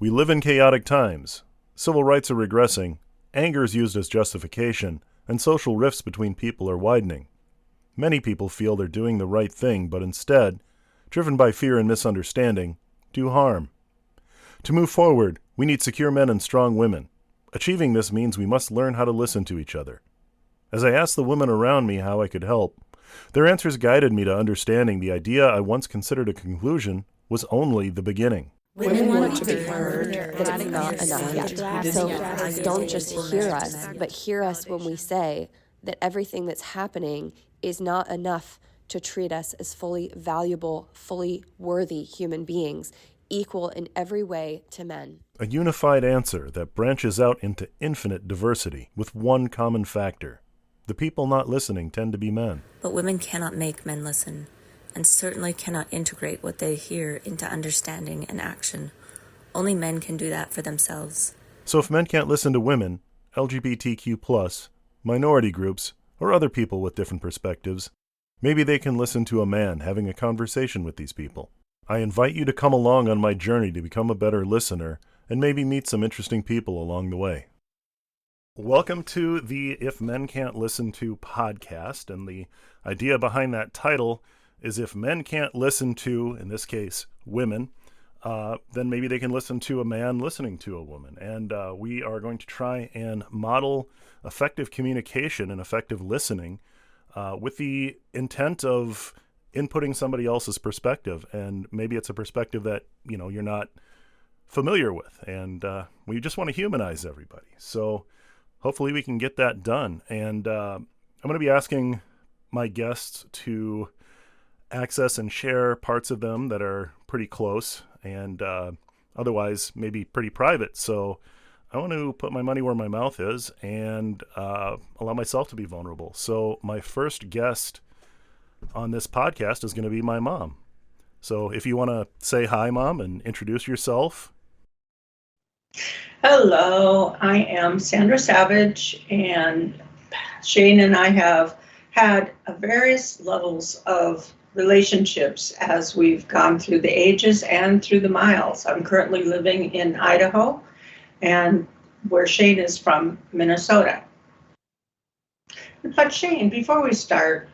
We live in chaotic times. Civil rights are regressing, anger is used as justification, and social rifts between people are widening. Many people feel they're doing the right thing, but instead, driven by fear and misunderstanding, do harm. To move forward, we need secure men and strong women. Achieving this means we must learn how to listen to each other. As I asked the women around me how I could help, their answers guided me to understanding the idea I once considered a conclusion was only the beginning. Women want to be heard, that it's not enough yet. So don't just hear us, but hear us when we say that everything that's happening is not enough to treat us as fully valuable, fully worthy human beings, equal in every way to men. A unified answer that branches out into infinite diversity with one common factor. The people not listening tend to be men. But women cannot make men listen, and certainly cannot integrate what they hear into understanding and action. Only men can do that for themselves. So if men can't listen to women, LGBTQ+, minority groups, or other people with different perspectives, maybe they can listen to a man having a conversation with these people. I invite you to come along on my journey to become a better listener and maybe meet some interesting people along the way. Welcome to the If Men Can't Listen To podcast, and the idea behind that title is if men can't listen to, in this case, women, then maybe they can listen to a man listening to a woman. And we are going to try and model effective communication and effective listening with the intent of inputting somebody else's perspective. And maybe it's a perspective that, you're not familiar with. And we just want to humanize everybody. So hopefully we can get that done. And I'm going to be asking my guests to access and share parts of them that are pretty close and otherwise maybe pretty private. So I want to put my money where my mouth is and allow myself to be vulnerable. So my first guest on this podcast is going to be my mom. So if you want to say hi, Mom, and introduce yourself. Hello, I am Sandra Savage, and Shane and I have had various levels of relationships as we've gone through the ages and through the miles. I'm currently living in Idaho, and where Shane is from, Minnesota. But Shane, before we start,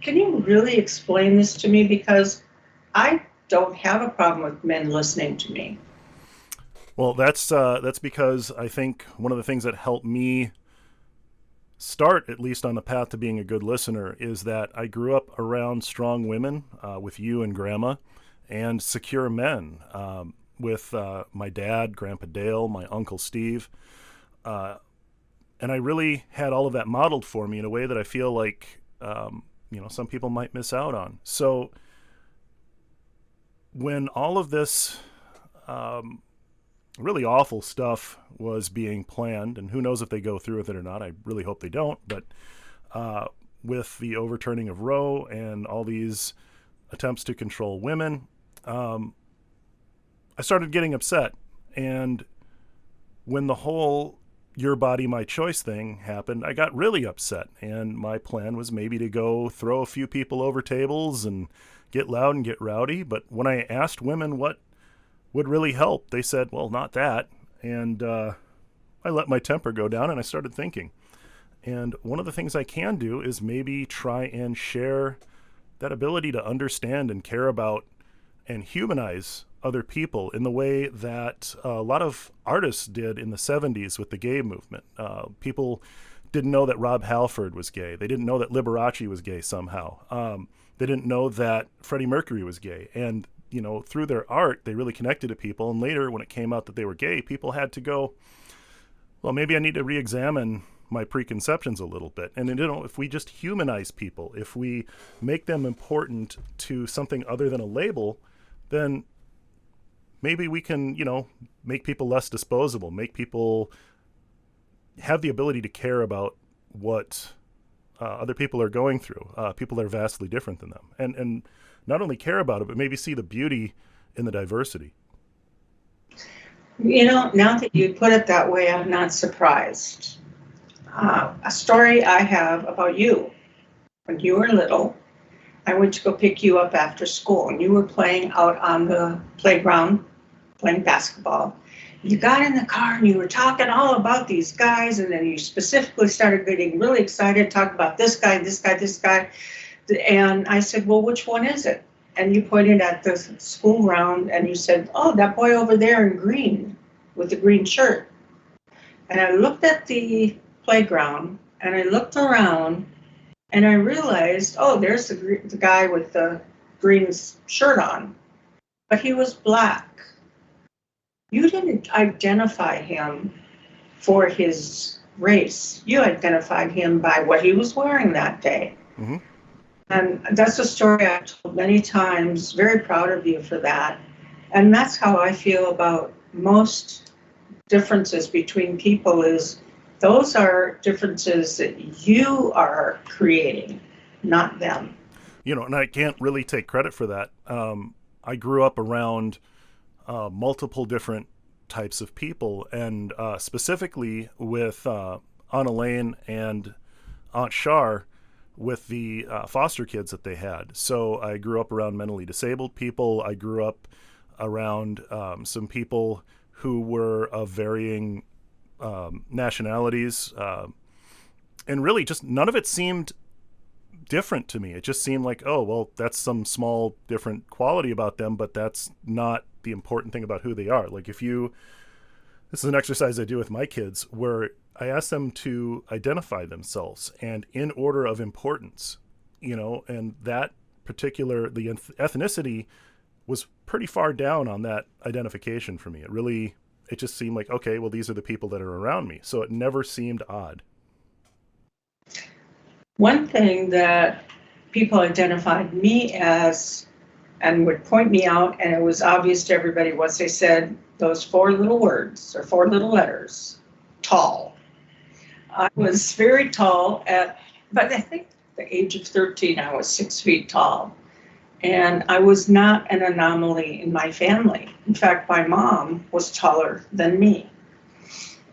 can you really explain this to me? Because I don't have a problem with men listening to me. Well, that's because I think one of the things that helped me start, at least on the path to being a good listener, is that I grew up around strong women with you and Grandma, and secure men with my dad, Grandpa Dale, my Uncle Steve. And I really had all of that modeled for me in a way that I feel like, some people might miss out on. So when all of this really awful stuff was being planned, and who knows if they go through with it or not. I really hope they don't. But with the overturning of Roe and all these attempts to control women, I started getting upset. And when the whole your body, my choice thing happened, I got really upset. And my plan was maybe to go throw a few people over tables and get loud and get rowdy. But when I asked women what would really help, they said, well, not that. And I let my temper go down and I started thinking. And one of the things I can do is maybe try and share that ability to understand and care about and humanize other people in the way that a lot of artists did in the 70s with the gay movement. People didn't know that Rob Halford was gay. They didn't know that Liberace was gay somehow. They didn't know that Freddie Mercury was gay. And through their art, they really connected to people. And later, when it came out that they were gay, people had to go, well, maybe I need to re-examine my preconceptions a little bit. And, if we just humanize people, if we make them important to something other than a label, then maybe we can, make people less disposable, make people have the ability to care about what other people are going through, people that are vastly different than them. And not only care about it, but maybe see the beauty in the diversity. Now that you put it that way, I'm not surprised. A story I have about you. When you were little, I went to go pick you up after school, and you were playing out on the playground playing basketball. You got in the car and you were talking all about these guys, and then you specifically started getting really excited, talking about this guy, this guy, this guy. And I said, well, which one is it? And you pointed at the school round and you said, oh, that boy over there in green with the green shirt. And I looked at the playground and I looked around and I realized, oh, there's the guy with the green shirt on, but he was black. You didn't identify him for his race. You identified him by what he was wearing that day. Mm-hmm. And that's a story I've told many times. Very proud of you for that. And that's how I feel about most differences between people, is those are differences that you are creating, not them. You know, and I can't really take credit for that. I grew up around multiple different types of people, and specifically with Aunt Elaine and Aunt Shar, with the foster kids that they had. So I grew up around mentally disabled people. I grew up around some people who were of varying nationalities, and really just none of it seemed different to me. It just seemed like, oh, well, that's some small different quality about them, but that's not the important thing about who they are. Like this is an exercise I do with my kids where I ask them to identify themselves and in order of importance, you know, and that particular, the ethnicity was pretty far down on that identification for me. It just seemed like, okay, well, these are the people that are around me. So it never seemed odd. One thing that people identified me as and would point me out, and it was obvious to everybody once they said those 4 little words or 4 little letters, tall. I was very tall but I think the age of 13, I was 6 feet tall. And I was not an anomaly in my family. In fact, my mom was taller than me.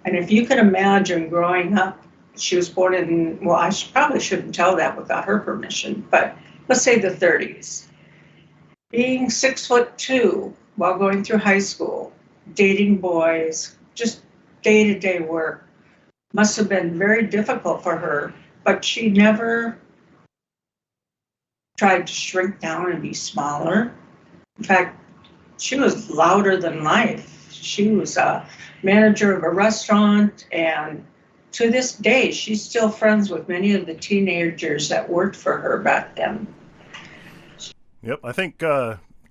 And if you can imagine growing up, she was born in, well, I probably shouldn't tell that without her permission, but let's say the 30s. Being 6'2" while going through high school, dating boys, just day-to-day work, must have been very difficult for her, but she never tried to shrink down and be smaller. In fact, she was louder than life. She was a manager of a restaurant, and to this day, she's still friends with many of the teenagers that worked for her back then. Yep, I think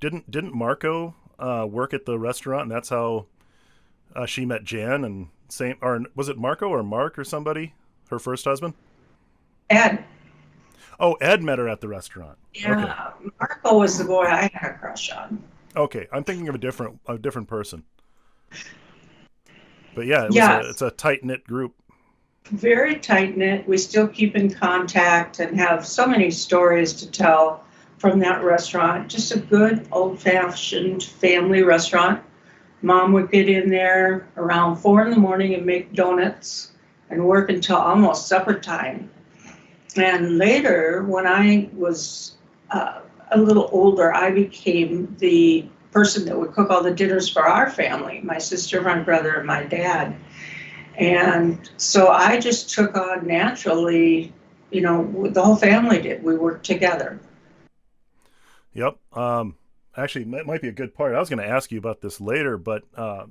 didn't Marco work at the restaurant, and that's how she met Jan, and or was it Marco or Mark or somebody, her first husband? Ed. Oh, Ed met her at the restaurant. Yeah, okay. Marco was the boy I had a crush on. Okay, I'm thinking of a different person. But yeah, it's a tight-knit group. Very tight-knit. We still keep in contact and have so many stories to tell from that restaurant. Just a good old-fashioned family restaurant. Mom would get in there around 4 a.m. and make donuts and work until almost supper time. And later, when I was a little older, I became the person that would cook all the dinners for our family, my sister, my brother, and my dad. And so I just took on naturally, you know, the whole family did. We worked together. Yep. Actually, that might be a good part. I was going to ask you about this later, but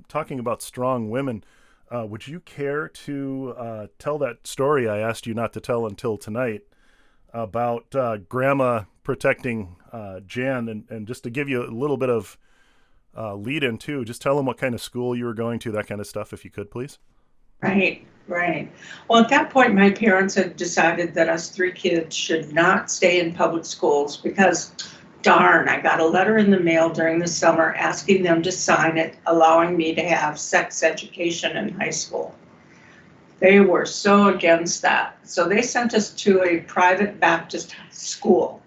talking about strong women, would you care to tell that story I asked you not to tell until tonight about Grandma protecting Jan, and just to give you a little bit of lead in too, just tell them what kind of school you were going to, that kind of stuff, if you could, please. Right. Well, at that point, my parents had decided that us 3 kids should not stay in public schools because, darn, I got a letter in the mail during the summer asking them to sign it, allowing me to have sex education in high school. They were so against that. So they sent us to a private Baptist school.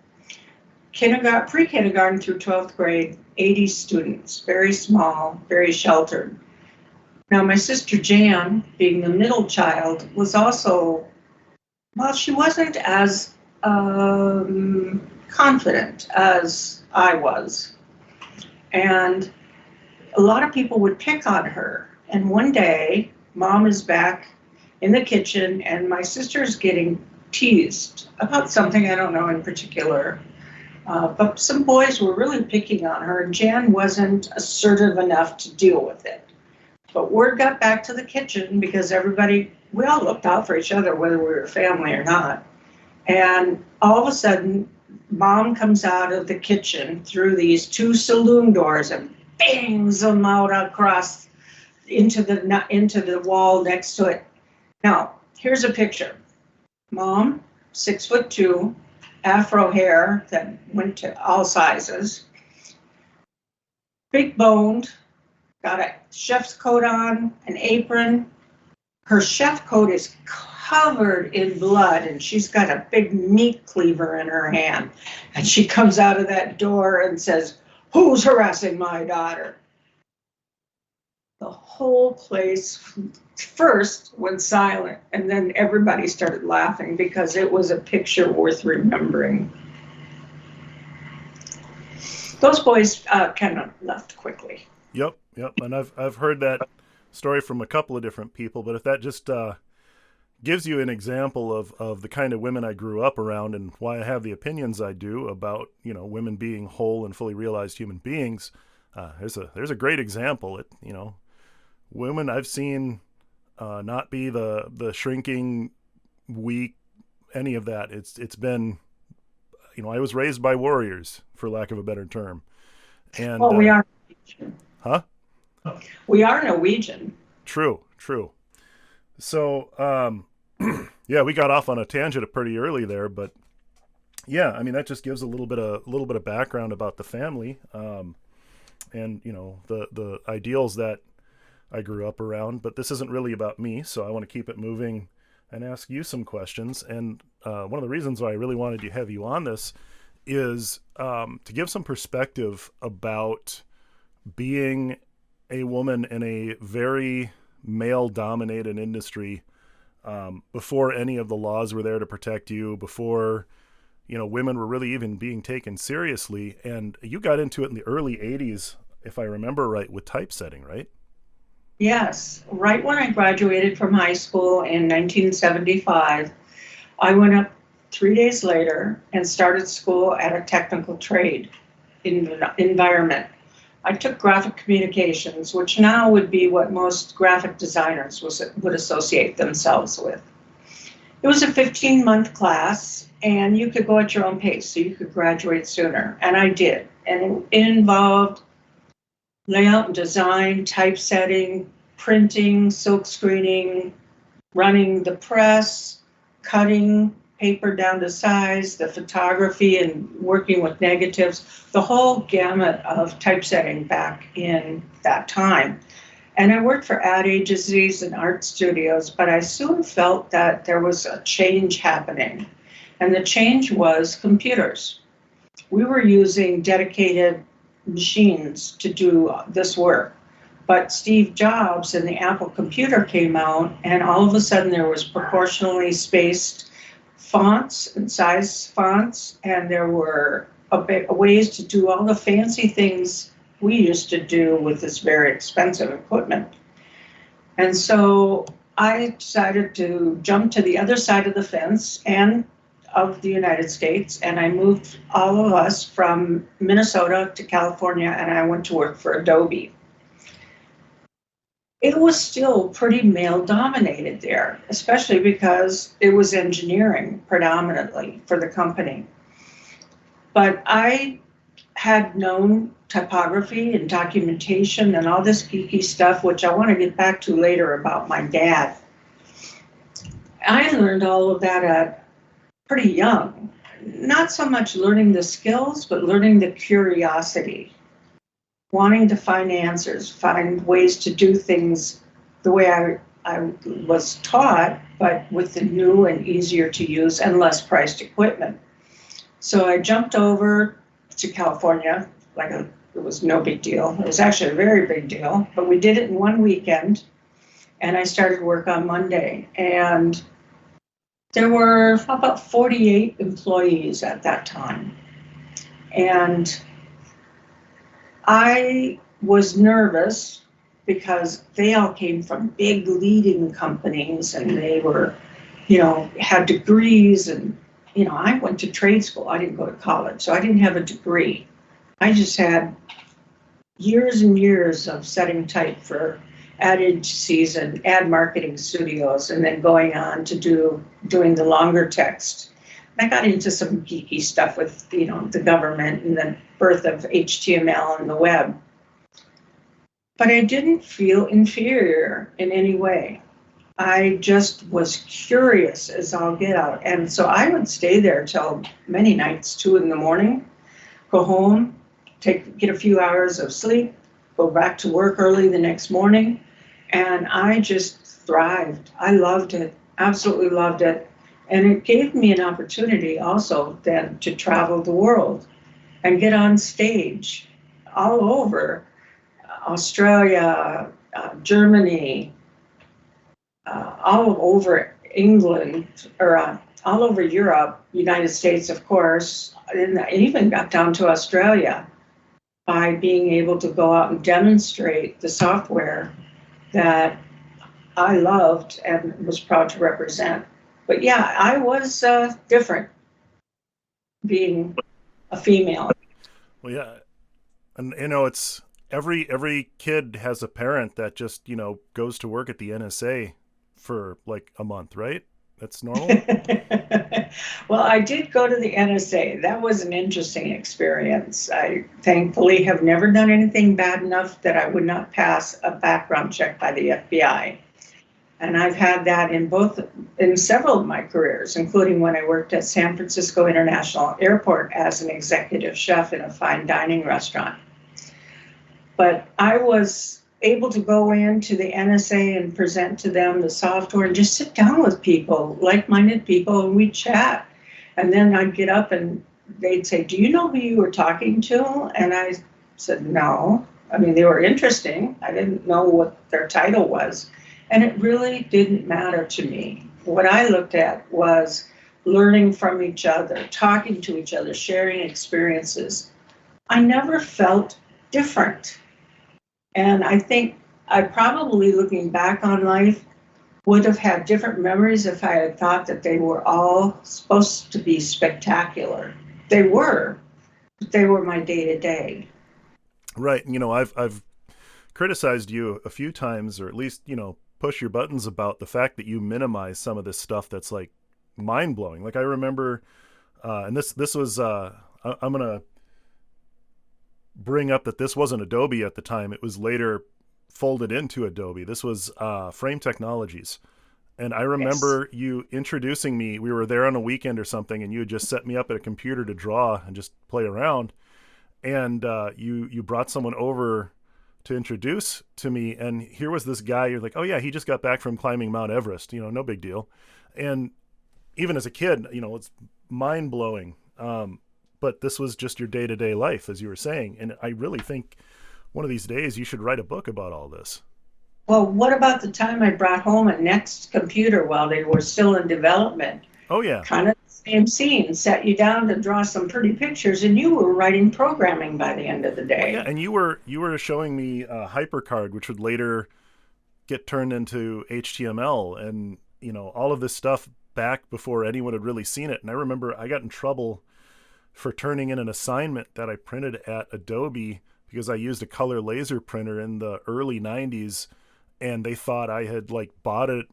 Pre-kindergarten through 12th grade, 80 students, very small, very sheltered. Now, my sister Jan, being the middle child, was also, well, she wasn't as confident as I was. And a lot of people would pick on her. And one day, Mom is back in the kitchen, and my sister's getting teased about something I don't know in particular. But some boys were really picking on her, and Jan wasn't assertive enough to deal with it. But word got back to the kitchen because we all looked out for each other, whether we were family or not. And all of a sudden, Mom comes out of the kitchen through these two saloon doors and bangs them out across into the wall next to it. Now, here's a picture. Mom, 6'2", afro hair that went to all sizes, big boned, got a chef's coat on, an apron. Her chef coat is covered in blood, and she's got a big meat cleaver in her hand. And she comes out of that door and says, "Who's harassing my daughter?" The whole place first went silent, and then everybody started laughing because it was a picture worth remembering. Those boys kind of left quickly. Yep. And I've heard that story from a couple of different people, but if that just gives you an example of the kind of women I grew up around and why I have the opinions I do about, women being whole and fully realized human beings, there's a great example. Women I've seen not be the shrinking, weak, any of that. It's been, I was raised by warriors, for lack of a better term. And well, we are Norwegian. Huh? We are Norwegian. True. So, yeah, we got off on a tangent pretty early there, but yeah, I mean, that just gives a little bit of background about the family, and the ideals that I grew up around. But this isn't really about me, so I want to keep it moving and ask you some questions. And one of the reasons why I really wanted to have you on this is to give some perspective about being a woman in a very male-dominated industry, before any of the laws were there to protect you, before women were really even being taken seriously. And you got into it in the early 80s, if I remember right, with typesetting, right? Yes, right when I graduated from high school in 1975, I went up 3 days later and started school at a technical trade environment. I took graphic communications, which now would be what most graphic designers would associate themselves with. It was a 15-month class, and you could go at your own pace, so you could graduate sooner, and I did. And it involved layout and design, typesetting, printing, silk screening, running the press, cutting paper down to size, the photography and working with negatives, the whole gamut of typesetting back in that time. And I worked for ad agencies and art studios, but I soon felt that there was a change happening. And the change was computers. We were using dedicated machines to do this work. But Steve Jobs and the Apple computer came out, and all of a sudden there was proportionally spaced fonts and size fonts, and there were ways to do all the fancy things we used to do with this very expensive equipment. And so I decided to jump to the other side of the fence and of the United States, and I moved all of us from Minnesota to California, and I went to work for Adobe. It was still pretty male-dominated there, especially because it was engineering predominantly for the company. But I had known typography and documentation and all this geeky stuff, which I want to get back to later about my dad. I learned all of that at pretty young. Not so much learning the skills, but learning the curiosity. Wanting to find answers, find ways to do things the way I was taught, but with the new and easier to use and less priced equipment. So I jumped over to California it was no big deal. It was actually a very big deal, but we did it in one weekend, and I started work on Monday. And there were about 48 employees at that time. And I was nervous because they all came from big leading companies and they were, had degrees. And, I went to trade school. I didn't go to college, so I didn't have a degree. I just had years and years of setting type for ad agencies and ad marketing studios, and then going on to doing the longer text. I got into some geeky stuff with, the government and the birth of HTML and the web. But I didn't feel inferior in any way. I just was curious as all get out. And so I would stay there till many nights, 2 a.m, go home, get a few hours of sleep, go back to work early the next morning. And I just thrived. I loved it, absolutely loved it. And it gave me an opportunity also then to travel the world and get on stage all over Australia, Germany, all over England, or all over Europe, United States, of course, and I even got down to Australia by being able to go out and demonstrate the software that I loved and was proud to represent. But yeah, I was different being a female. Well, yeah. And, it's every kid has a parent that just, goes to work at the NSA for like a month, right? That's normal. Well, I did go to the NSA. That was an interesting experience. I thankfully have never done anything bad enough that I would not pass a background check by the FBI. And I've had that in several of my careers, including when I worked at San Francisco International Airport as an executive chef in a fine dining restaurant. But I was able to go into the NSA and present to them the software and just sit down with people, like-minded people, and we'd chat. And then I'd get up and they'd say, "Do you know who you were talking to?" And I said, "No." I mean, they were interesting. I didn't know what their title was. And it really didn't matter to me. What I looked at was learning from each other, talking to each other, sharing experiences. I never felt different. And I think I probably, looking back on life, would have had different memories if I had thought that they were all supposed to be spectacular. They were, but they were my day-to-day. Right. I've criticized you a few times, or at least, push your buttons about the fact that you minimize some of this stuff that's like mind-blowing. Like I remember, and this was, I'm going to bring up that this wasn't Adobe at the time. It was later folded into Adobe. This was Frame Technologies. And I remember you introducing me. We were there on a weekend or something, and you had just set me up at a computer to draw and just play around. And you brought someone over to introduce to me, and here was this guy. You're like, "Oh yeah, he just got back from climbing Mount Everest. No big deal." And even as a kid, it's mind-blowing. But this was just your day-to-day life, as you were saying. And I really think one of these days you should write a book about all this. Well, what about the time I brought home a Next computer while they were still in development? Oh, yeah. Kind of the same scene. Sat you down to draw some pretty pictures, and you were writing programming by the end of the day. Well, yeah, and you were showing me HyperCard, which would later get turned into HTML, and all of this stuff back before anyone had really seen it. And I remember I got in trouble for turning in an assignment that I printed at Adobe because I used a color laser printer in the early 90s, and they thought I had like bought it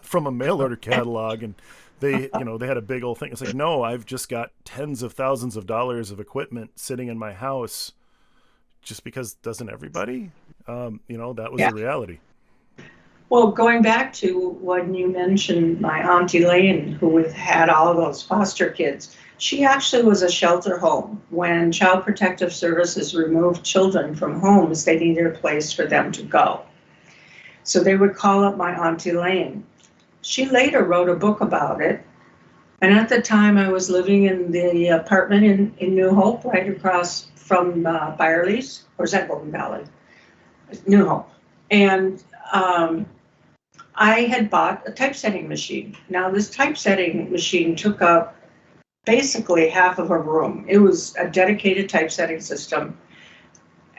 from a mail order catalog, and they had a big old thing. It's like, no, I've just got tens of thousands of dollars of equipment sitting in my house. Just because doesn't everybody? That was the reality. Well, going back to when you mentioned my Auntie Lane, who had all those foster kids, she actually was a shelter home. When Child Protective Services removed children from homes, they needed a place for them to go. So they would call up my Auntie Lane. She later wrote a book about it. And at the time, I was living in the apartment in New Hope, right across from Byerly's, or is that Golden Valley? New Hope. And I had bought a typesetting machine. Now, this typesetting machine took up basically half of a room. It was a dedicated typesetting system.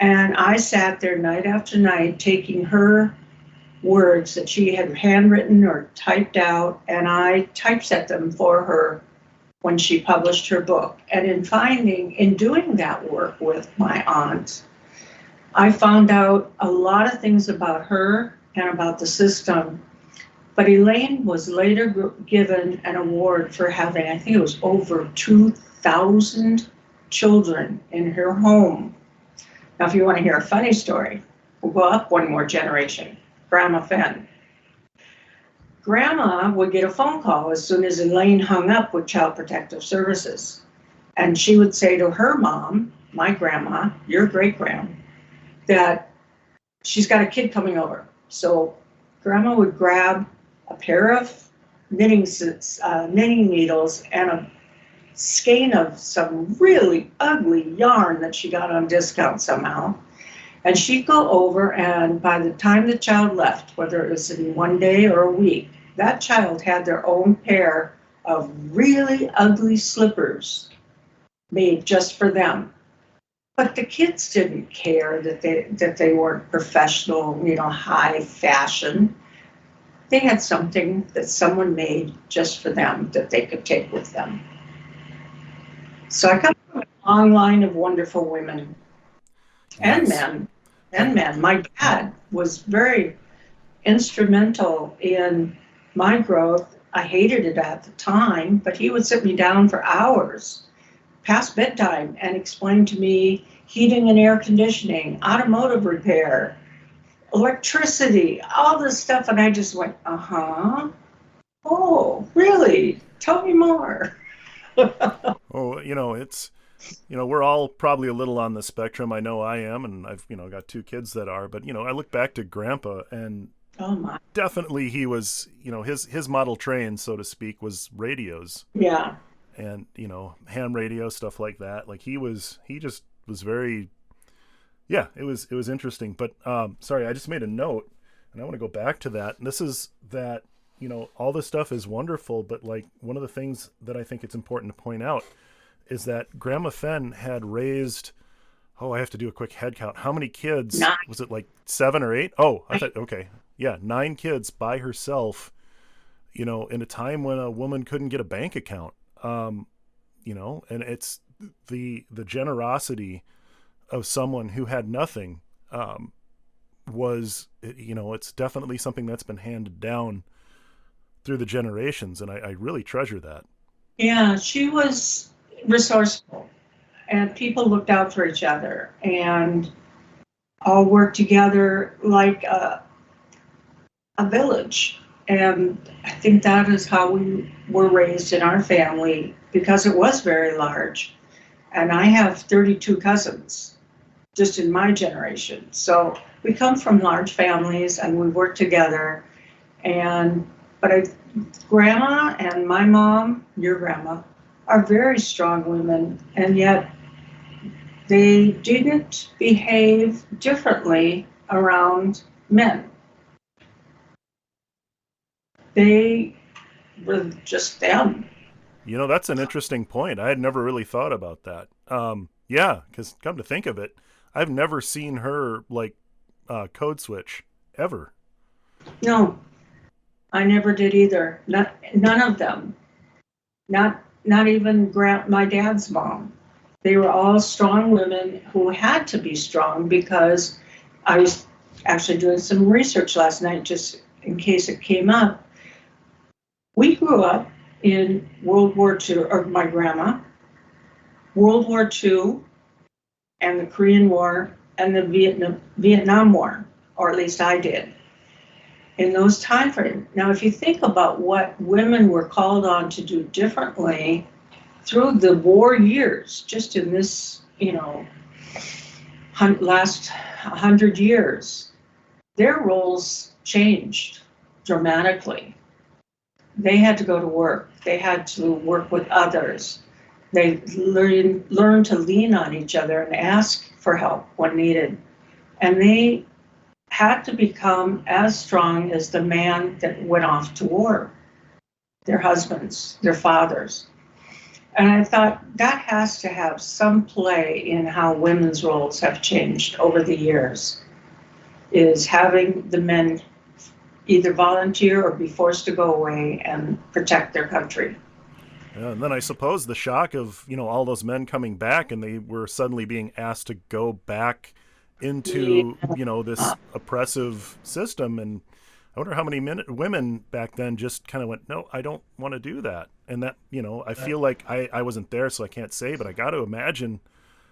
And I sat there night after night taking her words that she had handwritten or typed out, and I typeset them for her when she published her book. And in doing that work with my aunt, I found out a lot of things about her and about the system. But Elaine was later given an award for having, I think it was over 2,000 children in her home. Now, if you want to hear a funny story, we'll go up one more generation. Grandma Fenn. Grandma would get a phone call as soon as Elaine hung up with Child Protective Services. And she would say to her mom, my grandma, your great-grand, that she's got a kid coming over. So Grandma would grab a pair of knitting needles and a skein of some really ugly yarn that she got on discount somehow. And she'd go over, and by the time the child left, whether it was in one day or a week, that child had their own pair of really ugly slippers made just for them. But the kids didn't care that they weren't professional, high fashion. They had something that someone made just for them that they could take with them. So I come from a long line of wonderful women and men. My dad was very instrumental in my growth. I hated it at the time, but he would sit me down for hours past bedtime and explain to me heating and air conditioning, automotive repair, electricity, all this stuff. And I just went, oh, really? Tell me more. Oh, it's, we're all probably a little on the spectrum. I know I am, and I've, got two kids that are, but, I look back to Grandpa, and oh my, definitely he was, his model train, so to speak, was radios. Yeah. And, ham radio, stuff like that. Like he just was very, yeah, it was interesting. But, sorry, I just made a note, and I want to go back to that. And this is that, all this stuff is wonderful, but like one of the things that I think it's important to point out is that Grandma Fenn had raised, I have to do a quick head count. How many kids? 9. Was it like 7 or 8? Oh, I thought, okay. Yeah, 9 kids by herself, in a time when a woman couldn't get a bank account. And it's the generosity of someone who had nothing, was, it's definitely something that's been handed down through the generations. And I really treasure that. Yeah, she was resourceful, and people looked out for each other and all worked together like a village. And I think that is how we were raised in our family, because it was very large. And I have 32 cousins just in my generation. So we come from large families and we work together. But Grandma and my mom, your grandma, are very strong women, and yet they didn't behave differently around men. They were just them. That's an interesting point. I had never really thought about that. Yeah, because come to think of it, I've never seen her like code switch ever. No, I never did either. None of them. Not even my dad's mom. They were all strong women who had to be strong, because I was actually doing some research last night just in case it came up. We grew up in World War II, or my grandma, World War II, and the Korean War, and the Vietnam War, or at least I did, in those time frames. Now, if you think about what women were called on to do differently through the war years, just in this, last 100 years, their roles changed dramatically. They had to go to work. They had to work with others. They learned to lean on each other and ask for help when needed. And they had to become as strong as the man that went off to war, their husbands, their fathers. And I thought that has to have some play in how women's roles have changed over the years, is having the men either volunteer or be forced to go away and protect their country. Yeah, and then I suppose the shock of, all those men coming back and they were suddenly being asked to go back into, this oppressive system. And I wonder how many women back then just kind of went, no, I don't want to do that. And that, I feel like I wasn't there, so I can't say, but I got to imagine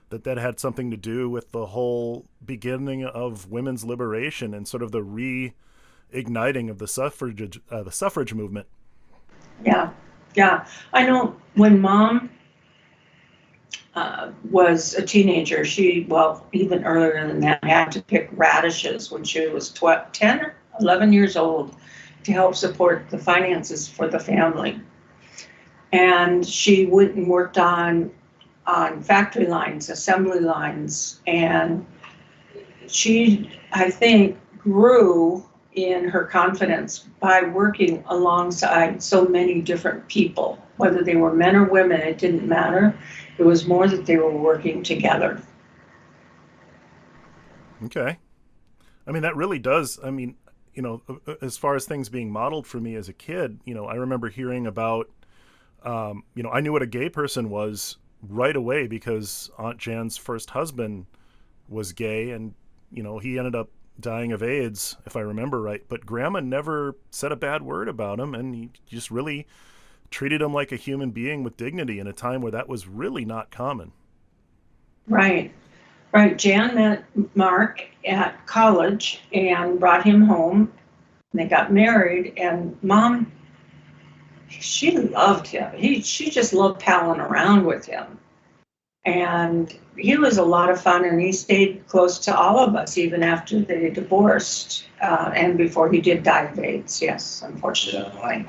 that had something to do with the whole beginning of women's liberation and sort of the reigniting of the suffrage movement. Yeah. I know when Mom was a teenager, even earlier than that, had to pick radishes when she was 10 or 11 years old to help support the finances for the family. And she went and worked on factory lines, assembly lines, and she, I think, grew in her confidence by working alongside so many different people, whether they were men or women, it didn't matter. It was more that they were working together. Okay. I mean, that really does. I mean, as far as things being modeled for me as a kid, I remember hearing about, I knew what a gay person was right away because Aunt Jan's first husband was gay, and, he ended up dying of AIDS, if I remember right. But Grandma never said a bad word about him, and he just really treated him like a human being with dignity in a time where that was really not common. Right. Jan met Mark at college and brought him home. They got married, and Mom, she loved him. She just loved palling around with him. And he was a lot of fun, and he stayed close to all of us, even after they divorced, and before he did die of AIDS, yes, unfortunately.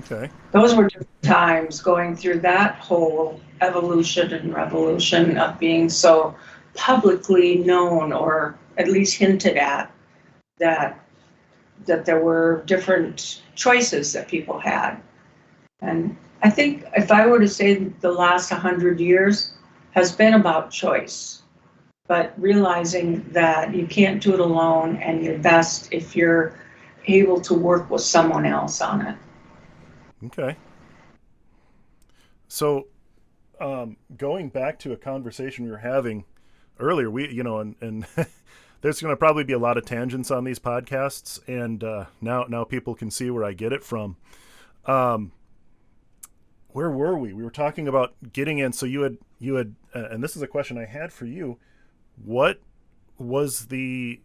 Okay. Those were different times, going through that whole evolution and revolution of being so publicly known, or at least hinted at, that there were different choices that people had. And I think if I were to say the last 100 years has been about choice, but realizing that you can't do it alone, and you're best if you're able to work with someone else on it. Okay. So, going back to a conversation we were having earlier, and there's going to probably be a lot of tangents on these podcasts, and now people can see where I get it from. Where were we? We were talking about getting in. So you had, and this is a question I had for you. What was the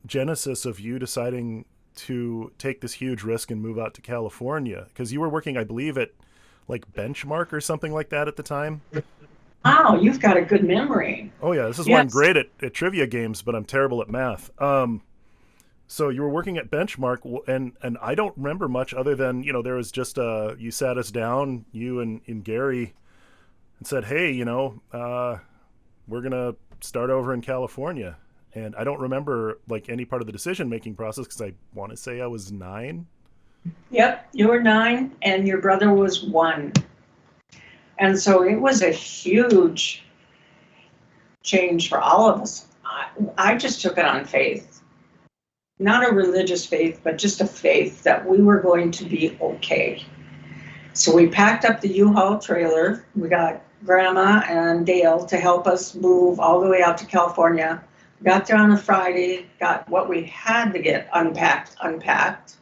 genesis of you deciding to take this huge risk and move out to California? Because you were working, I believe, at like Benchmark or something like that at the time. Wow, you've got a good memory. Oh yeah, this is why I'm great at trivia games, but I'm terrible at math. So you were working at Benchmark, and I don't remember much other than, there was just you sat us down, you and Gary, and said, hey, we're going to start over in California. And I don't remember like any part of the decision-making process because I want to say I was 9. Yep, you were 9 and your brother was 1. And so it was a huge change for all of us. I just took it on faith. Not a religious faith, but just a faith that we were going to be okay. So we packed up the U-Haul trailer. We got Grandma and Dale to help us move all the way out to California. Got there on a Friday, got what we had to get unpacked.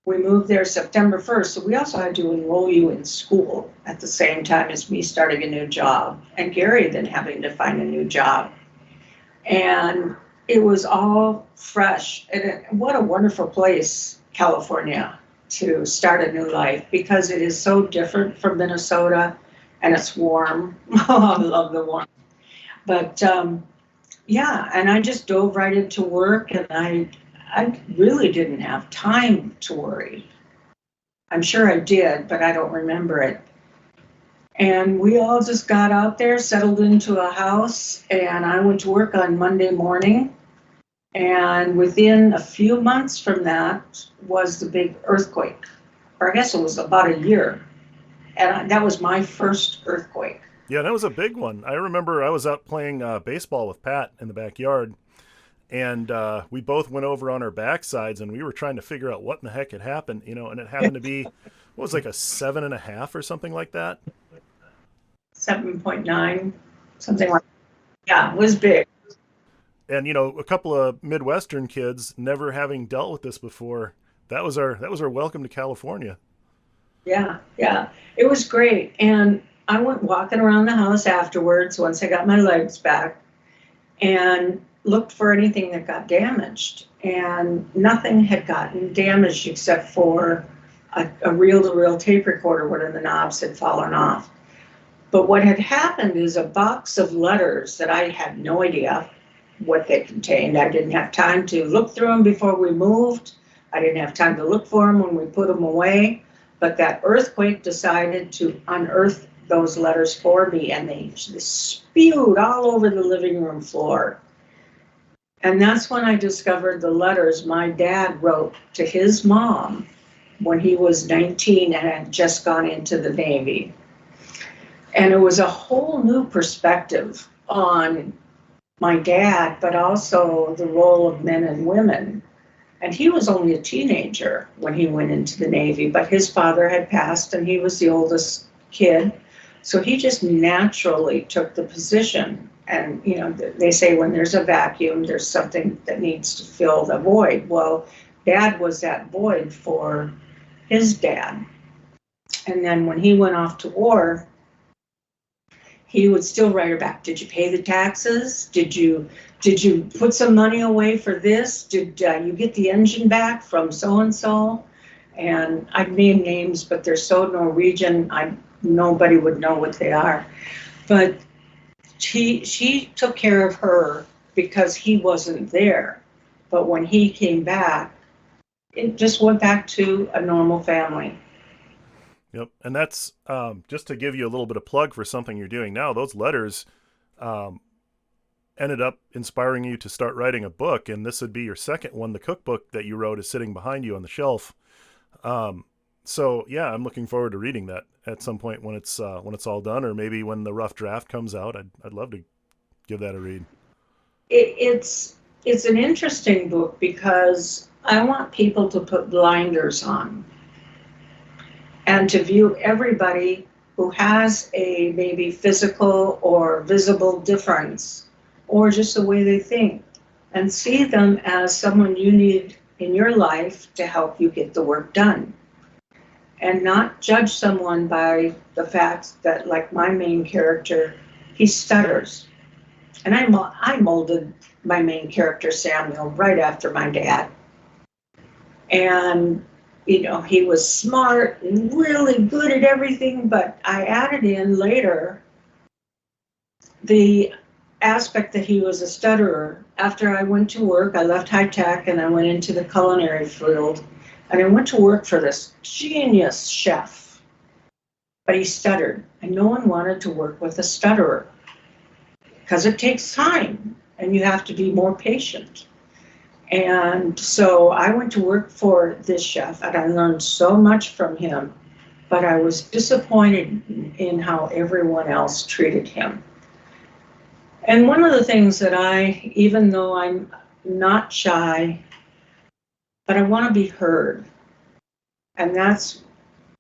We moved there September 1st, so we also had to enroll you in school at the same time as me starting a new job, and Gary then having to find a new job. And it was all fresh. And what a wonderful place, California, to start a new life, because it is so different from Minnesota, and it's warm. I love the warmth. But yeah, and I just dove right into work, and I really didn't have time to worry. I'm sure I did, but I don't remember it. And we all just got out there, settled into a house, and I went to work on Monday morning. And within a few months from that was the big earthquake. or I guess it was about a year. And that was my first earthquake. Yeah, that was a big one. I remember I was out playing baseball with Pat in the backyard, and we both went over on our backsides, and we were trying to figure out what in the heck had happened, and it happened to be, what was like a 7.5 or something like that? 7.9, something like that. Yeah, it was big. And a couple of Midwestern kids never having dealt with this before. That was our welcome to California. Yeah, yeah. It was great. And I went walking around the house afterwards once I got my legs back and looked for anything that got damaged. And nothing had gotten damaged except for a reel-to-reel tape recorder, one of the knobs had fallen off. But what had happened is a box of letters that I had no idea what they contained. I didn't have time to look through them before we moved. I didn't have time to look for them when we put them away. But that earthquake decided to unearth those letters for me, and they spewed all over the living room floor. And that's when I discovered the letters my dad wrote to his mom when he was 19 and had just gone into the Navy. And it was a whole new perspective on my dad, but also the role of men and women. And he was only a teenager when he went into the Navy, but his father had passed and he was the oldest kid. So he just naturally took the position. And, they say when there's a vacuum, there's something that needs to fill the void. Well, Dad was that void for his dad. And then when he went off to war, he would still write her back. Did you pay the taxes? Did you put some money away for this? Did you get the engine back from so-and-so? And I'd name names, but they're so Norwegian, nobody would know what they are. But she took care of her because he wasn't there. But when he came back, it just went back to a normal family. Yep, and that's just to give you a little bit of plug for something you're doing now. Those letters ended up inspiring you to start writing a book, and this would be your second one. The cookbook that you wrote is sitting behind you on the shelf. So yeah, I'm looking forward to reading that at some point when it's all done, or maybe when the rough draft comes out. I'd love to give that a read. It's an interesting book because I want people to put blinders on and to view everybody who has a maybe physical or visible difference or just the way they think, and see them as someone you need in your life to help you get the work done. And not judge someone by the fact that, like my main character, he stutters. And I molded my main character, Samuel, right after my dad. And he was smart and really good at everything, but I added in later the aspect that he was a stutterer. After I went to work, I left high tech and I went into the culinary field, and I went to work for this genius chef, but he stuttered, and no one wanted to work with a stutterer because it takes time and you have to be more patient. And so I went to work for this chef, and I learned so much from him, but I was disappointed in how everyone else treated him. And one of the things that even though I'm not shy, but I want to be heard. And that's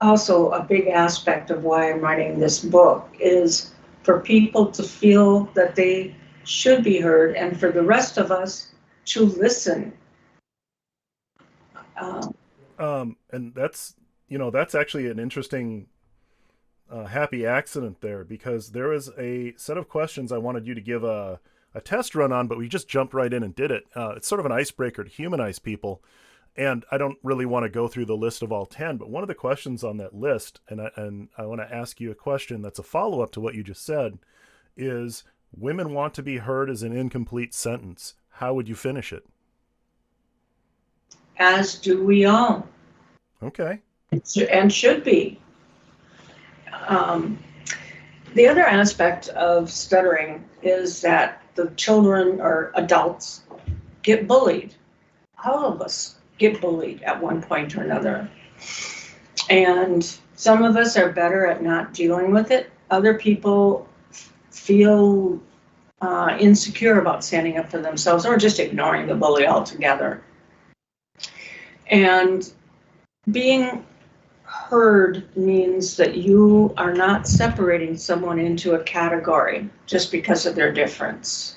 also a big aspect of why I'm writing this book, is for people to feel that they should be heard, and for the rest of us to listen. And that's actually an interesting happy accident there, because there is a set of questions I wanted you to give a test run on, but we just jumped right in and did it. It's sort of an icebreaker to humanize people. And I don't really want to go through the list of all 10, but one of the questions on that list, and I want to ask you a question that's a follow-up to what you just said, is women want to be heard as an incomplete sentence. How would you finish it? As do we all. Okay. And should be. The other aspect of stuttering is that the children or adults get bullied. All of us get bullied at one point or another. And some of us are better at not dealing with it. Other people feel insecure about standing up for themselves or just ignoring the bully altogether. And being heard means that you are not separating someone into a category just because of their difference.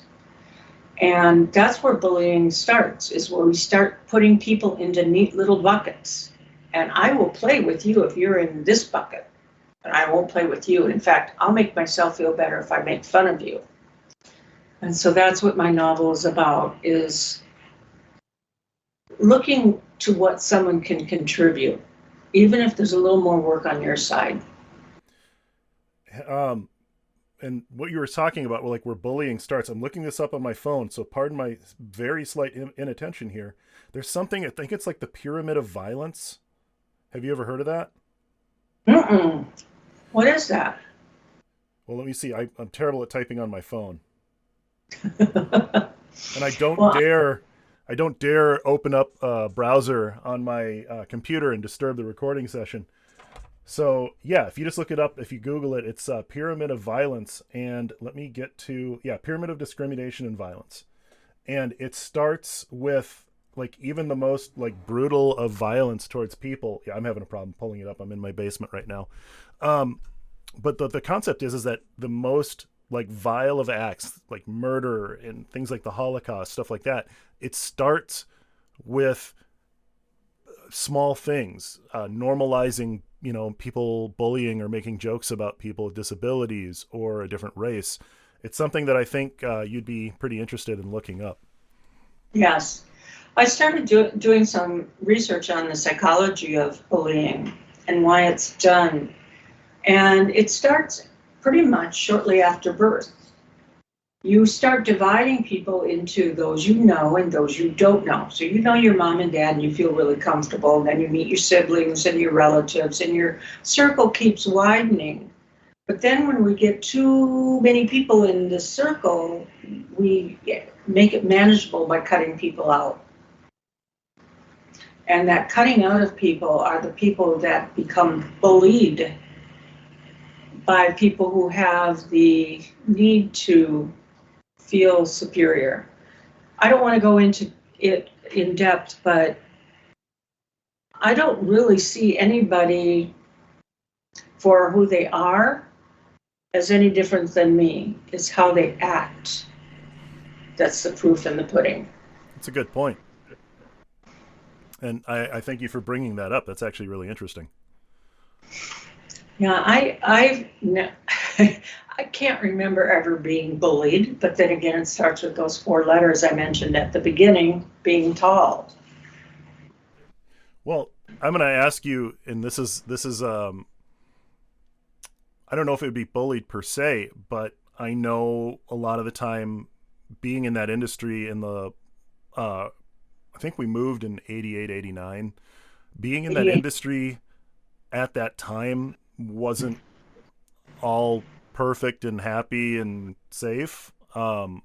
And that's where bullying starts, is where we start putting people into neat little buckets. And I will play with you if you're in this bucket, but I won't play with you. In fact, I'll make myself feel better if I make fun of you. And so that's what my novel is about, is looking to what someone can contribute, even if there's a little more work on your side. And what you were talking about, like where bullying starts, I'm looking this up on my phone, so pardon my very slight inattention here. There's something, I think it's like the pyramid of violence. Have you ever heard of that? Mm-mm. What is that? Well, let me see. I'm terrible at typing on my phone. And I don't dare open up a browser on my computer and disturb the recording session. So yeah, if you just look it up, if you Google it, it's Pyramid of Violence. And let me get to, Pyramid of Discrimination and Violence. And it starts with like even the most like brutal of violence towards people. Yeah, I'm having a problem pulling it up. I'm in my basement right now. But the concept is that the most like vile of acts, like murder and things like the Holocaust, stuff like that, it starts with small things, normalizing, people bullying or making jokes about people with disabilities or a different race. It's something that I think you'd be pretty interested in looking up. Yes. I started doing some research on the psychology of bullying and why it's done. And it starts pretty much shortly after birth. You start dividing people into those you know and those you don't know. So you know your mom and dad and you feel really comfortable. And then you meet your siblings and your relatives and your circle keeps widening. But then when we get too many people in this circle, we make it manageable by cutting people out. And that cutting out of people are the people that become bullied by people who have the need to feel superior. I don't want to go into it in depth, but I don't really see anybody for who they are as any different than me. It's how they act. That's the proof in the pudding. That's a good point. And I thank you for bringing that up. That's actually really interesting. Yeah, I can't remember ever being bullied, but then again, it starts with those 4 letters I mentioned at the beginning, being tall. Well, I'm going to ask you, and this is I don't know if it would be bullied per se, but I know a lot of the time being in that industry in the I think we moved in 88, 89. Being in that industry at that time wasn't all perfect and happy and safe. And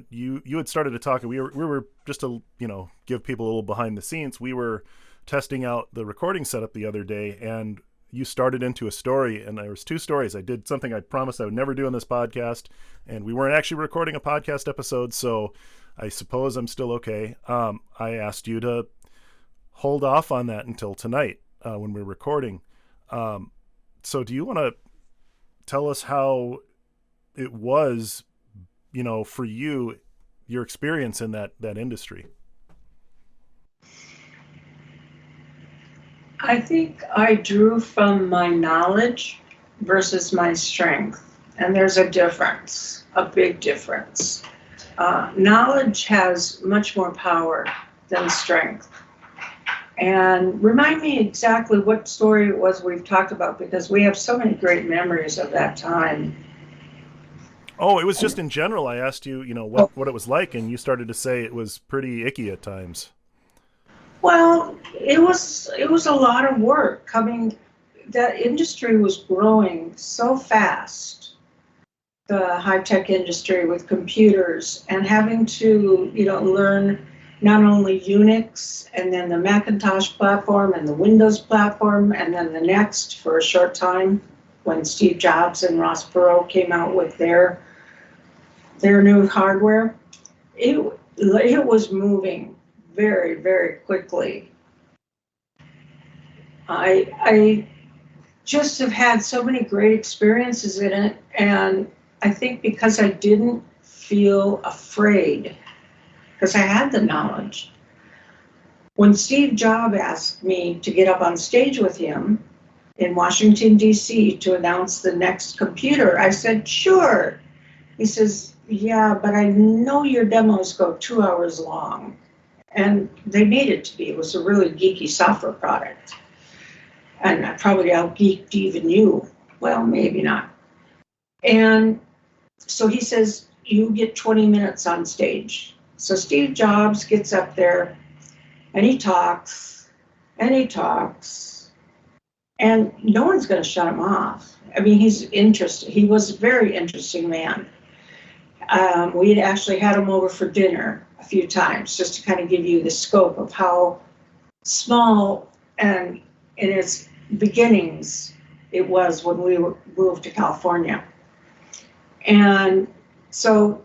you had started to talk, and we were just to, give people a little behind the scenes. We were testing out the recording setup the other day, and you started into a story, and there was 2 stories. I did something I promised I would never do on this podcast, and we weren't actually recording a podcast episode, so I suppose I'm still okay. I asked you to hold off on that until tonight when we're recording. So do you want to tell us how it was, for you, your experience in that industry? I think I drew from my knowledge versus my strength. And there's a difference, a big difference. Knowledge has much more power than strength. And remind me exactly what story it was we've talked about, because we have so many great memories of that time. Oh, it was just in general. I asked you, what it was like, and you started to say it was pretty icky at times. Well, it was a lot of work. That industry was growing so fast. The high-tech industry with computers, and having to, learn not only Unix and then the Macintosh platform and the Windows platform, and then the next for a short time when Steve Jobs and Ross Perot came out with their new hardware. It was moving very, very quickly. I just have had so many great experiences in it, and I think because I didn't feel afraid, because I had the knowledge. When Steve Jobs asked me to get up on stage with him in Washington, D.C. to announce the next computer, I said, sure. He says, yeah, but I know your demos go 2 hours long. And they needed to be. It was a really geeky software product. And I probably out-geeked even you. Well, maybe not. And so he says, you get 20 minutes on stage. So Steve Jobs gets up there and he talks and he talks, and no one's going to shut him off. I mean, he's interesting. He was a very interesting man. We had actually had him over for dinner a few times just to kind of give you the scope of how small and in its beginnings it was when we moved to California. And so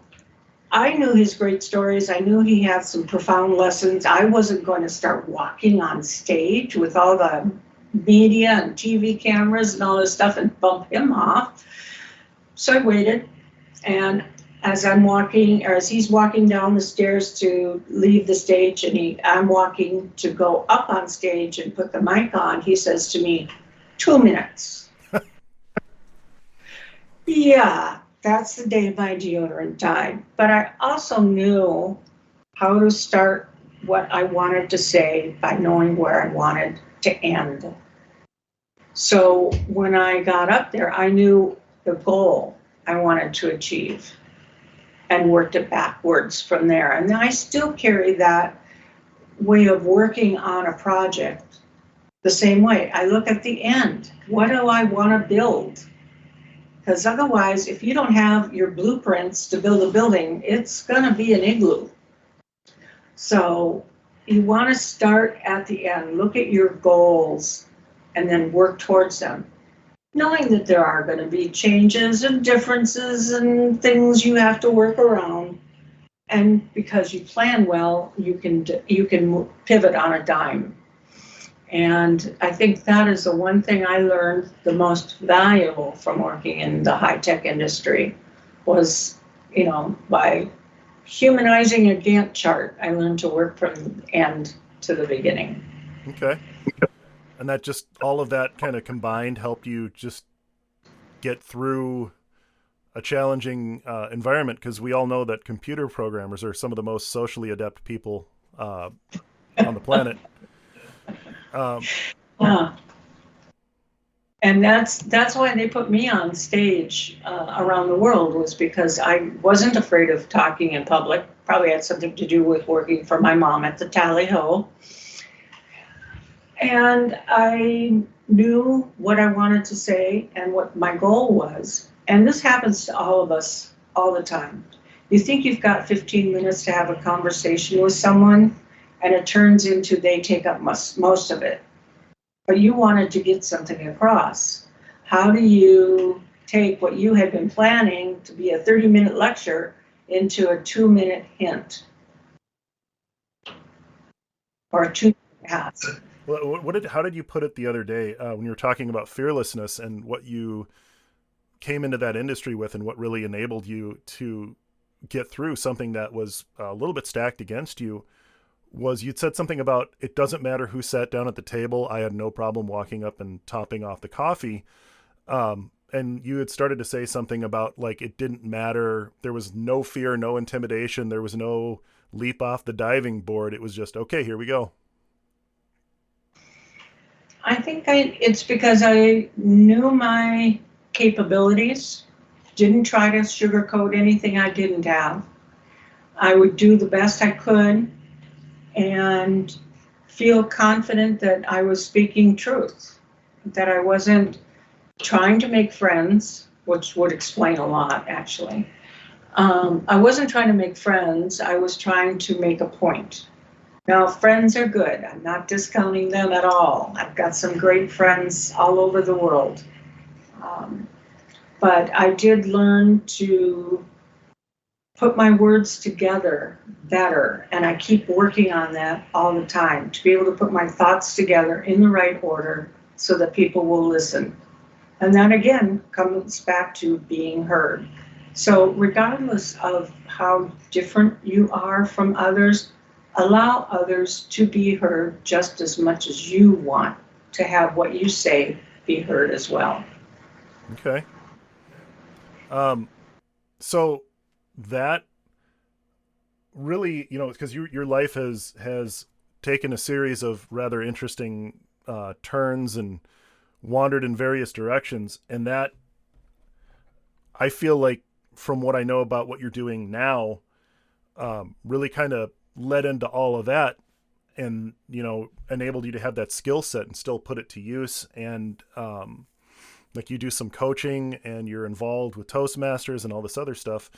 I knew his great stories. I knew he had some profound lessons. I wasn't going to start walking on stage with all the media and TV cameras and all this stuff and bump him off. So I waited, and as I'm walking, or as he's walking down the stairs to leave the stage, and I'm walking to go up on stage and put the mic on, he says to me, 2 minutes. Yeah, that's the day my deodorant died. But I also knew how to start what I wanted to say by knowing where I wanted to end. So when I got up there, I knew the goal I wanted to achieve and worked it backwards from there. And I still carry that way of working on a project the same way. I look at the end. What do I want to build? Because otherwise, if you don't have your blueprints to build a building, it's going to be an igloo. So you want to start at the end, look at your goals, and then work towards them, knowing that there are going to be changes and differences and things you have to work around. And because you plan well, you can pivot on a dime. And I think that is the one thing I learned the most valuable from working in the high-tech industry was, by humanizing a Gantt chart, I learned to work from the end to the beginning. Okay. And that just, all of that kind of combined helped you just get through a challenging environment, because we all know that computer programmers are some of the most socially adept people on the planet. And that's why they put me on stage around the world, was because I wasn't afraid of talking in public. Probably had something to do with working for my mom at the Tally Ho. And I knew what I wanted to say and what my goal was. And this happens to all of us all the time. You think you've got 15 minutes to have a conversation with someone, and it turns into they take up most of it. But you wanted to get something across. How do you take what you had been planning to be a 30-minute lecture into a 2-minute hint? Or a 2-minute ask? Well, how did you put it the other day when you were talking about fearlessness and what you came into that industry with, and what really enabled you to get through something that was a little bit stacked against you? Was you'd said something about, it doesn't matter who sat down at the table. I had no problem walking up and topping off the coffee. And you had started to say something about, like, it didn't matter. There was no fear, no intimidation. There was no leap off the diving board. It was just, okay, here we go. I think it's because I knew my capabilities, didn't try to sugarcoat anything I didn't have. I would do the best I could and feel confident that I was speaking truth, that I wasn't trying to make friends, which would explain a lot, actually. I wasn't trying to make friends. I was trying to make a point. Now, friends are good. I'm not discounting them at all. I've got some great friends all over the world. But I did learn to put my words together better, and I keep working on that all the time, to be able to put my thoughts together in the right order so that people will listen. And that again comes back to being heard. So regardless of how different you are from others, allow others to be heard just as much as you want to have what you say be heard as well. Okay. So that really, because your life has taken a series of rather interesting turns and wandered in various directions, and that, I feel like, from what I know about what you're doing now, really kind of led into all of that, and enabled you to have that skill set and still put it to use. And like, you do some coaching and you're involved with Toastmasters and all this other stuff.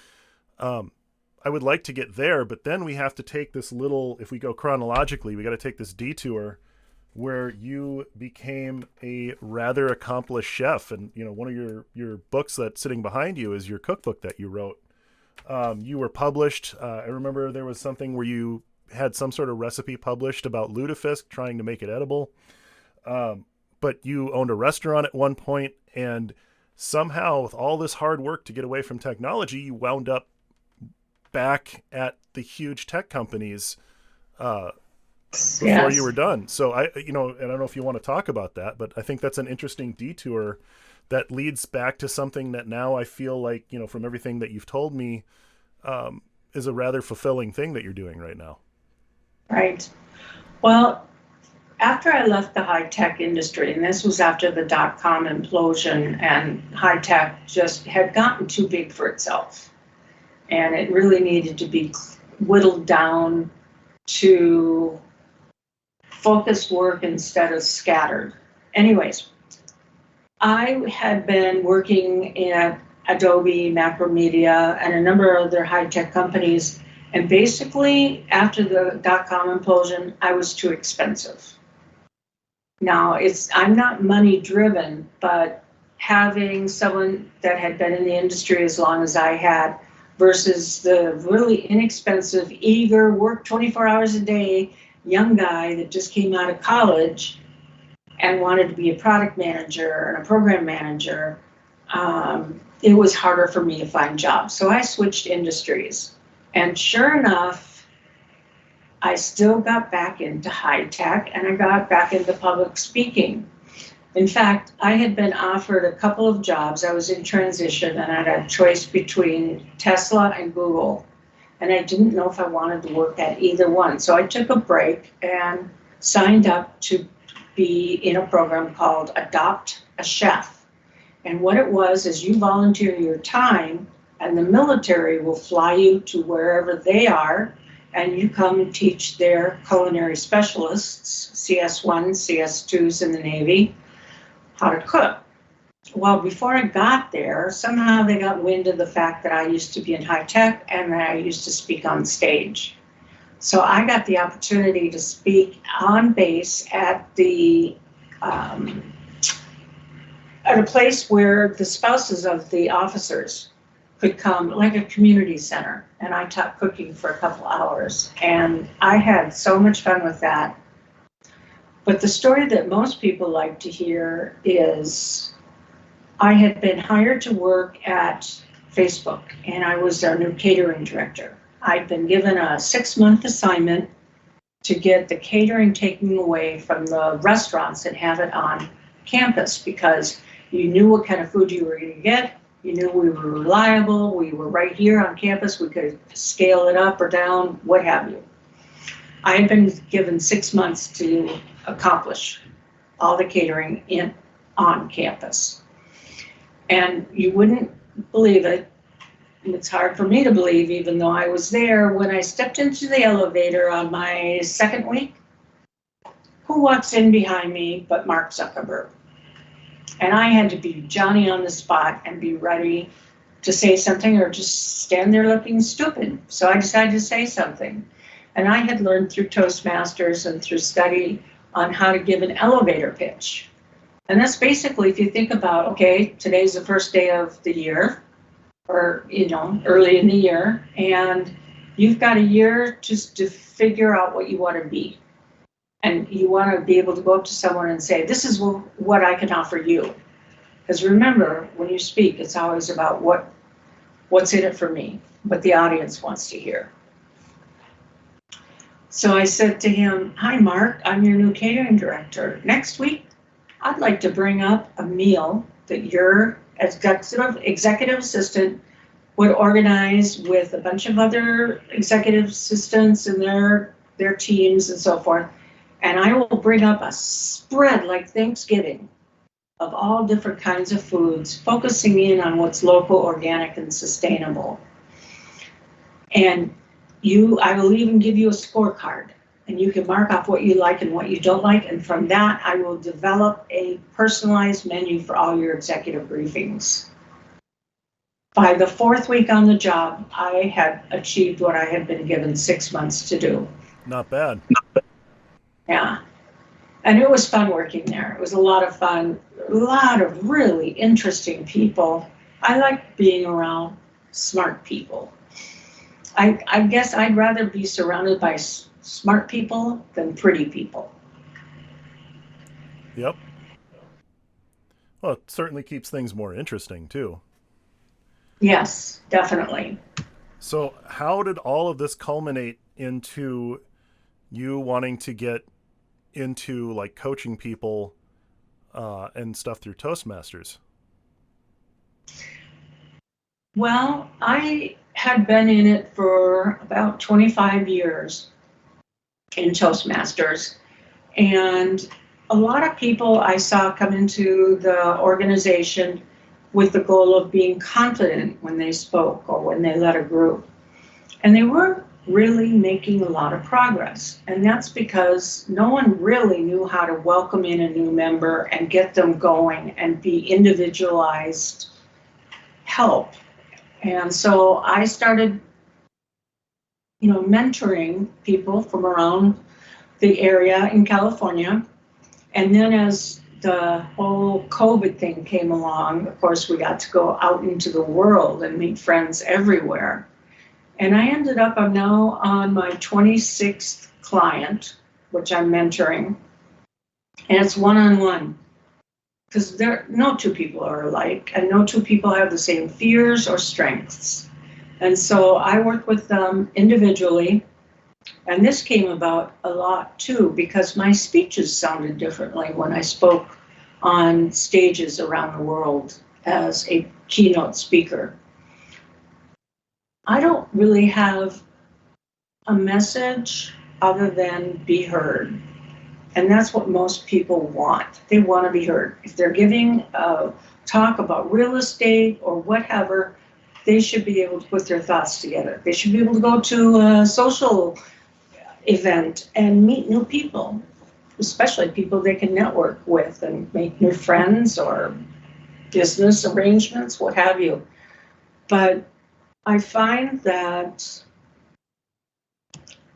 I would like to get there, but then we have to take this little, if we go chronologically, we got to take this detour where you became a rather accomplished chef. And, one of your books that's sitting behind you is your cookbook that you wrote. You were published. I remember there was something where you had some sort of recipe published about lutefisk, trying to make it edible. But you owned a restaurant at one point, and somehow, with all this hard work to get away from technology, you wound up back at the huge tech companies before you were done. So I don't know if you want to talk about that, but I think that's an interesting detour that leads back to something that now I feel like, from everything that you've told me, is a rather fulfilling thing that you're doing right now. Right. Well, after I left the high-tech industry, and this was after the dot-com implosion, and high-tech just had gotten too big for itself, and it really needed to be whittled down to focused work instead of scattered. Anyways, I had been working at Adobe, Macromedia, and a number of other high-tech companies, and basically, after the dot-com implosion, I was too expensive. Now, I'm not money-driven, but having someone that had been in the industry as long as I had versus the really inexpensive, eager, work 24 hours a day, young guy that just came out of college and wanted to be a product manager and a program manager, it was harder for me to find jobs. So I switched industries. And sure enough, I still got back into high tech, and I got back into public speaking. In fact, I had been offered a couple of jobs. I was in transition, and I had a choice between Tesla and Google. And I didn't know if I wanted to work at either one. So I took a break and signed up to be in a program called Adopt a Chef. And what it was is you volunteer your time, and the military will fly you to wherever they are, and you come and teach their culinary specialists, CS1, CS2s in the Navy, how to cook. Well, before I got there, somehow they got wind of the fact that I used to be in high tech and that I used to speak on stage. So I got the opportunity to speak on base at a place where the spouses of the officers could come, like a community center, and I taught cooking for a couple hours, and I had so much fun with that. But the story that most people like to hear is I had been hired to work at Facebook, and I was their new catering director. I'd been given a 6-month assignment to get the catering taken away from the restaurants and have it on campus, because you knew what kind of food you were going to get. You knew we were reliable. We were right here on campus. We could scale it up or down, what have you. I had been given 6 months to accomplish all the catering on campus. And you wouldn't believe it. It's hard for me to believe, even though I was there. When I stepped into the elevator on my second week, who walks in behind me but Mark Zuckerberg? And I had to be Johnny on the spot and be ready to say something or just stand there looking stupid. So I decided to say something. And I had learned through Toastmasters and through study on how to give an elevator pitch. And that's basically, if you think about, okay, today's the first day of the year, or, early in the year, and you've got a year just to figure out what you want to be. And you want to be able to go up to someone and say, this is what I can offer you. Because remember, when you speak, it's always about what's in it for me, what the audience wants to hear. So I said to him, hi, Mark, I'm your new catering director. Next week, I'd like to bring up a meal that your executive assistant would organize with a bunch of other executive assistants and their teams and so forth. And I will bring up a spread like Thanksgiving of all different kinds of foods, focusing in on what's local, organic, and sustainable. And I will even give you a scorecard, and you can mark off what you like and what you don't like. And from that, I will develop a personalized menu for all your executive briefings. By the 4th week on the job, I had achieved what I had been given 6 months to do. Not bad. Yeah. And it was fun working there. It was a lot of fun, a lot of really interesting people. I like being around smart people. I guess I'd rather be surrounded by smart people than pretty people. Yep. Well, it certainly keeps things more interesting, too. Yes, definitely. So how did all of this culminate into you wanting to get into like coaching people and stuff through Toastmasters? Well, I had been in it for about 25 years in Toastmasters, and a lot of people I saw come into the organization with the goal of being confident when they spoke or when they led a group. And they weren't really making a lot of progress. And that's because no one really knew how to welcome in a new member and get them going and be individualized help. And so I started, mentoring people from around the area in California. And then as the whole COVID thing came along, of course, we got to go out into the world and meet friends everywhere. And I ended up, I'm now on my 26th client, which I'm mentoring. And it's one-on-one. Because no two people are alike, and no two people have the same fears or strengths. And so I work with them individually. And this came about a lot too, because my speeches sounded differently when I spoke on stages around the world as a keynote speaker. I don't really have a message other than be heard. And that's what most people want. They want to be heard. If they're giving a talk about real estate or whatever, they should be able to put their thoughts together. They should be able to go to a social event and meet new people, especially people they can network with and make new friends or business arrangements, what have you. But I find that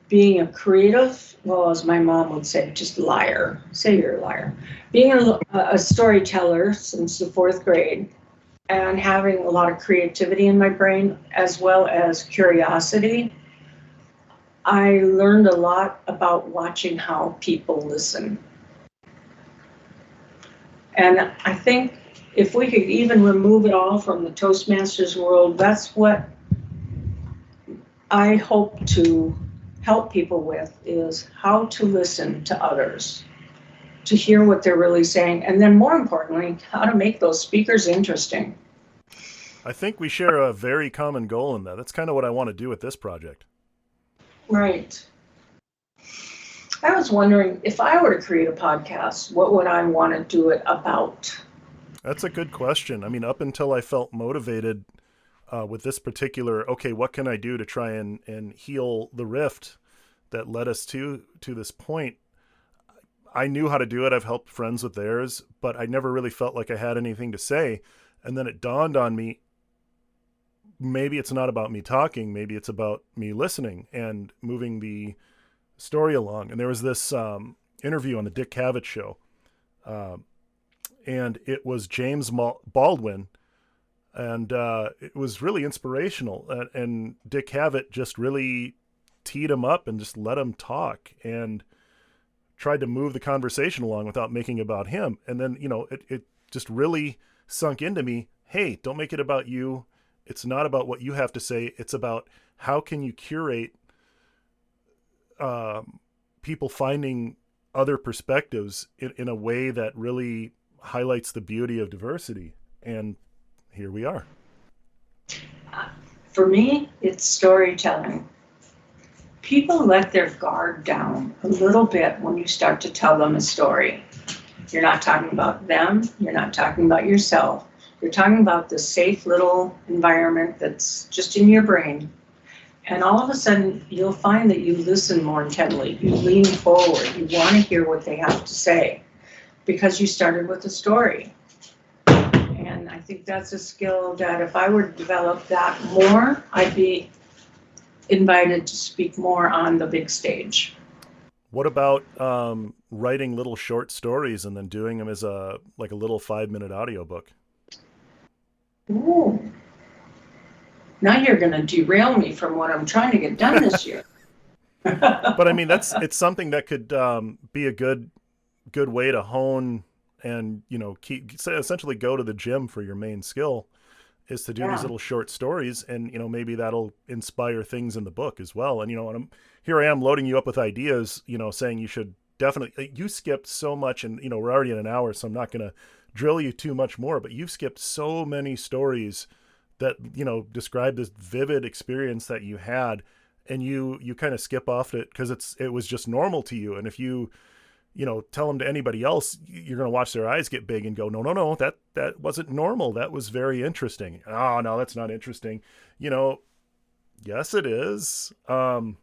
being a creative, well, as my mom would say, just a liar. Say you're a liar. Being a storyteller since the 4th grade and having a lot of creativity in my brain as well as curiosity, I learned a lot about watching how people listen. And I think if we could even remove it all from the Toastmasters world, that's what I hope to help people with, is how to listen to others, to hear what they're really saying, and then more importantly, how to make those speakers interesting. I think we share a very common goal in that. That's kind of what I want to do with this project. Right. I was wondering, if I were to create a podcast, what would I want to do it about? That's a good question. I mean, up until I felt motivated with this particular, okay, what can I do to try and heal the rift that led us to this point? I knew how to do it. I've helped friends with theirs, but I never really felt like I had anything to say. And then it dawned on me, maybe it's not about me talking. Maybe it's about me listening and moving the story along. And there was this interview on the Dick Cavett show. And it was James Baldwin. And it was really inspirational. And Dick Cavett just really teed him up and just let him talk and tried to move the conversation along without making it about him. And then, it just really sunk into me, hey, don't make it about you. It's not about what you have to say. It's about how can you curate people finding other perspectives in a way that really highlights the beauty of diversity. And here we are. For me, it's storytelling. People let their guard down a little bit when you start to tell them a story. You're not talking about them. You're not talking about yourself. You're talking about this safe little environment that's just in your brain. And all of a sudden, you'll find that you listen more intently. You lean forward. You want to hear what they have to say because you started with a story. And I think that's a skill that if I were to develop that more, I'd be invited to speak more on the big stage. What about writing little short stories and then doing them as a little 5-minute audiobook? Ooh. Now you're going to derail me from what I'm trying to get done this year. But I mean, it's something that could be a good way to hone and, essentially go to the gym for your main skill is to do these little short stories. And, maybe that'll inspire things in the book as well. And, and here I am loading you up with ideas, saying you should definitely, you skipped so much and, we're already in an hour, so I'm not going to drill you too much more, but you've skipped so many stories that, describe this vivid experience that you had, and you kind of skip off it because it was just normal to you. And if you tell them to anybody else, you're going to watch their eyes get big and go, no, that wasn't normal. That was very interesting. Oh, no, that's not interesting. Yes, it is. And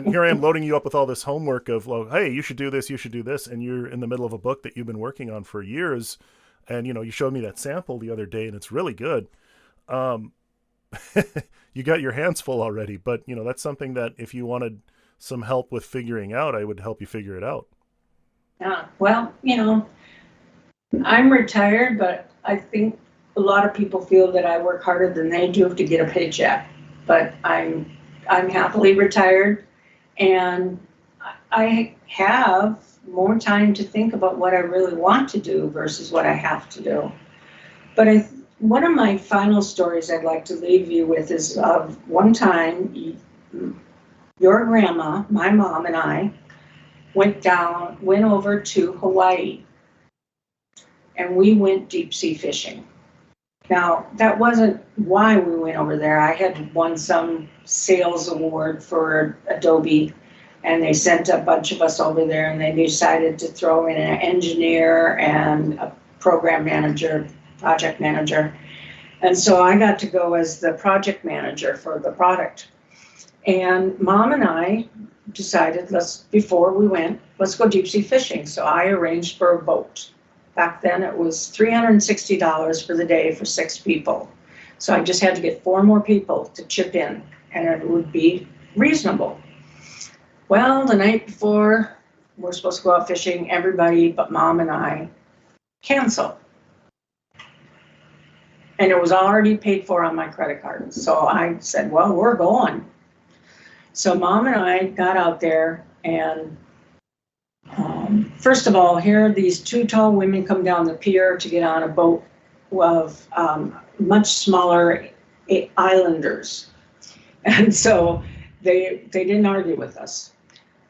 here I am loading you up with all this homework of, well, hey, you should do this, you should do this. And you're in the middle of a book that you've been working on for years. And, you showed me that sample the other day and it's really good. You got your hands full already, but that's something that if you wanted some help with figuring out, I would help you figure it out. Yeah, well, I'm retired, but I think a lot of people feel that I work harder than they do to get a paycheck. But I'm happily retired, and I have more time to think about what I really want to do versus what I have to do. But one of my final stories I'd like to leave you with is of one time your grandma, my mom, and I went over to Hawaii, and we went deep sea fishing. Now, that wasn't why we went over there. I had won some sales award for Adobe, and they sent a bunch of us over there, and they decided to throw in an engineer and a program manager, project manager. And so I got to go as the project manager for the product. And Mom and I decided, before we went, let's go deep sea fishing. So I arranged for a boat. Back then it was $360 for the day for 6 people. So I just had to get 4 more people to chip in, and it would be reasonable. Well, the night before we're supposed to go out fishing, everybody but Mom and I canceled. And it was already paid for on my credit card. So I said, well, we're going. So Mom and I got out there, and first of all, here these 2 tall women come down the pier to get on a boat of much smaller islanders. And so they didn't argue with us.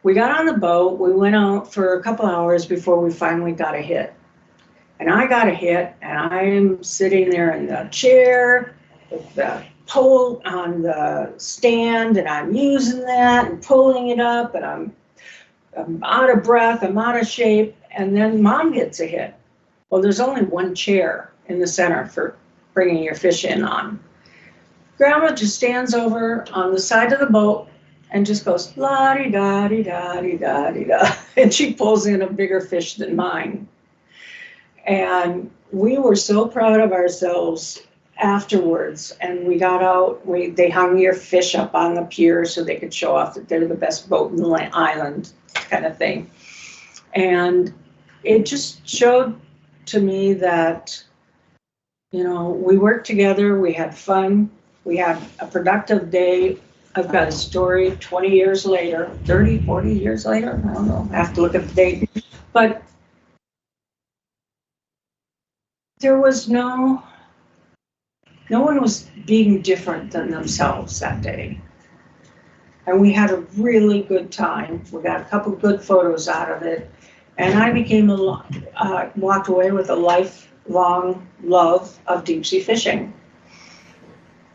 We got on the boat, we went out for a couple hours before we finally got a hit. And I got a hit, and I'm sitting there in the chair with the pole on the stand, and I'm using that and pulling it up, and I'm out of breath, I'm out of shape, and then Mom gets a hit. Well, there's only one chair in the center for bringing your fish in on. Grandma just stands over on the side of the boat and just goes, la-di-da-di-da-di-da-di-da, and she pulls in a bigger fish than mine. And we were so proud of ourselves afterwards, and we got out. They hung your fish up on the pier so they could show off that they're the best boat in the island, kind of thing. And it just showed to me that, we worked together, we had fun, we had a productive day. I've got a story 20 years later, 30, 40 years later, I don't know, I have to look at the date. But there was no one was being different than themselves that day. And we had a really good time. We got a couple of good photos out of it. And I walked away with a lifelong love of deep sea fishing.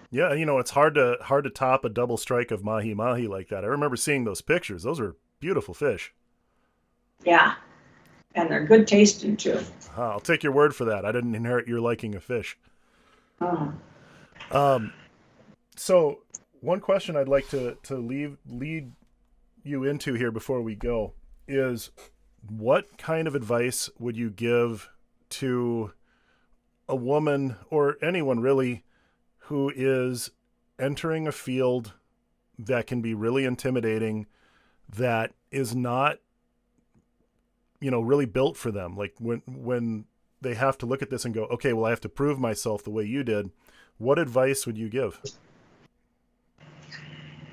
Yeah, it's hard to top a double strike of mahi-mahi like that. I remember seeing those pictures. Those are beautiful fish. Yeah, and they're good tasting too. I'll take your word for that. I didn't inherit your liking of fish. So one question I'd like to lead you into here before we go is, what kind of advice would you give to a woman, or anyone really, who is entering a field that can be really intimidating, that is not, really built for them? Like when they have to look at this and go, okay, well, I have to prove myself the way you did. What advice would you give?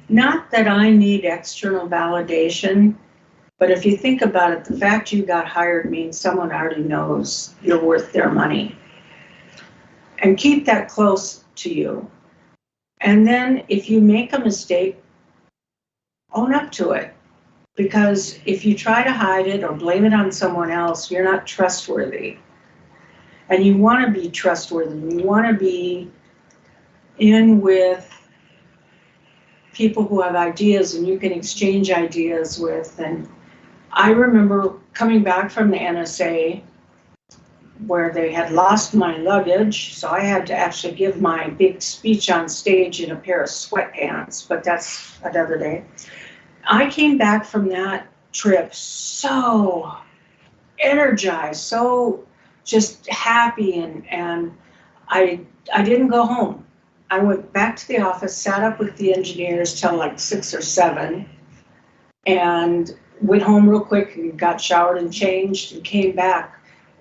Not that I need external validation, but if you think about it, the fact you got hired means someone already knows you're worth their money. And keep that close to you. And then if you make a mistake, own up to it. Because if you try to hide it or blame it on someone else, you're not trustworthy. And you want to be trustworthy. You want to be in with people who have ideas and you can exchange ideas with. And I remember coming back from the NSA where they had lost my luggage, so I had to actually give my big speech on stage in a pair of sweatpants, but that's another day. I came back from that trip so energized, so just happy, and I didn't go home. I went back to the office, sat up with the engineers till like 6 or 7, and went home real quick and got showered and changed and came back.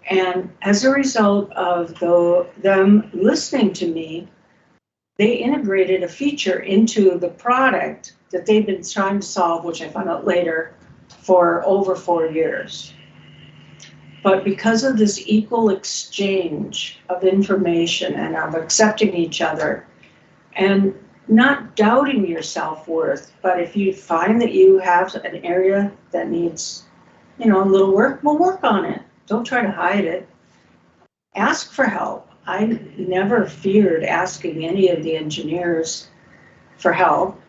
And as a result of them listening to me, they integrated a feature into the product that they've been trying to solve, which I found out later, for over 4 years. But because of this equal exchange of information and of accepting each other and not doubting your self-worth, but if you find that you have an area that needs, a little work, we'll work on it. Don't try to hide it. Ask for help. I never feared asking any of the engineers for help.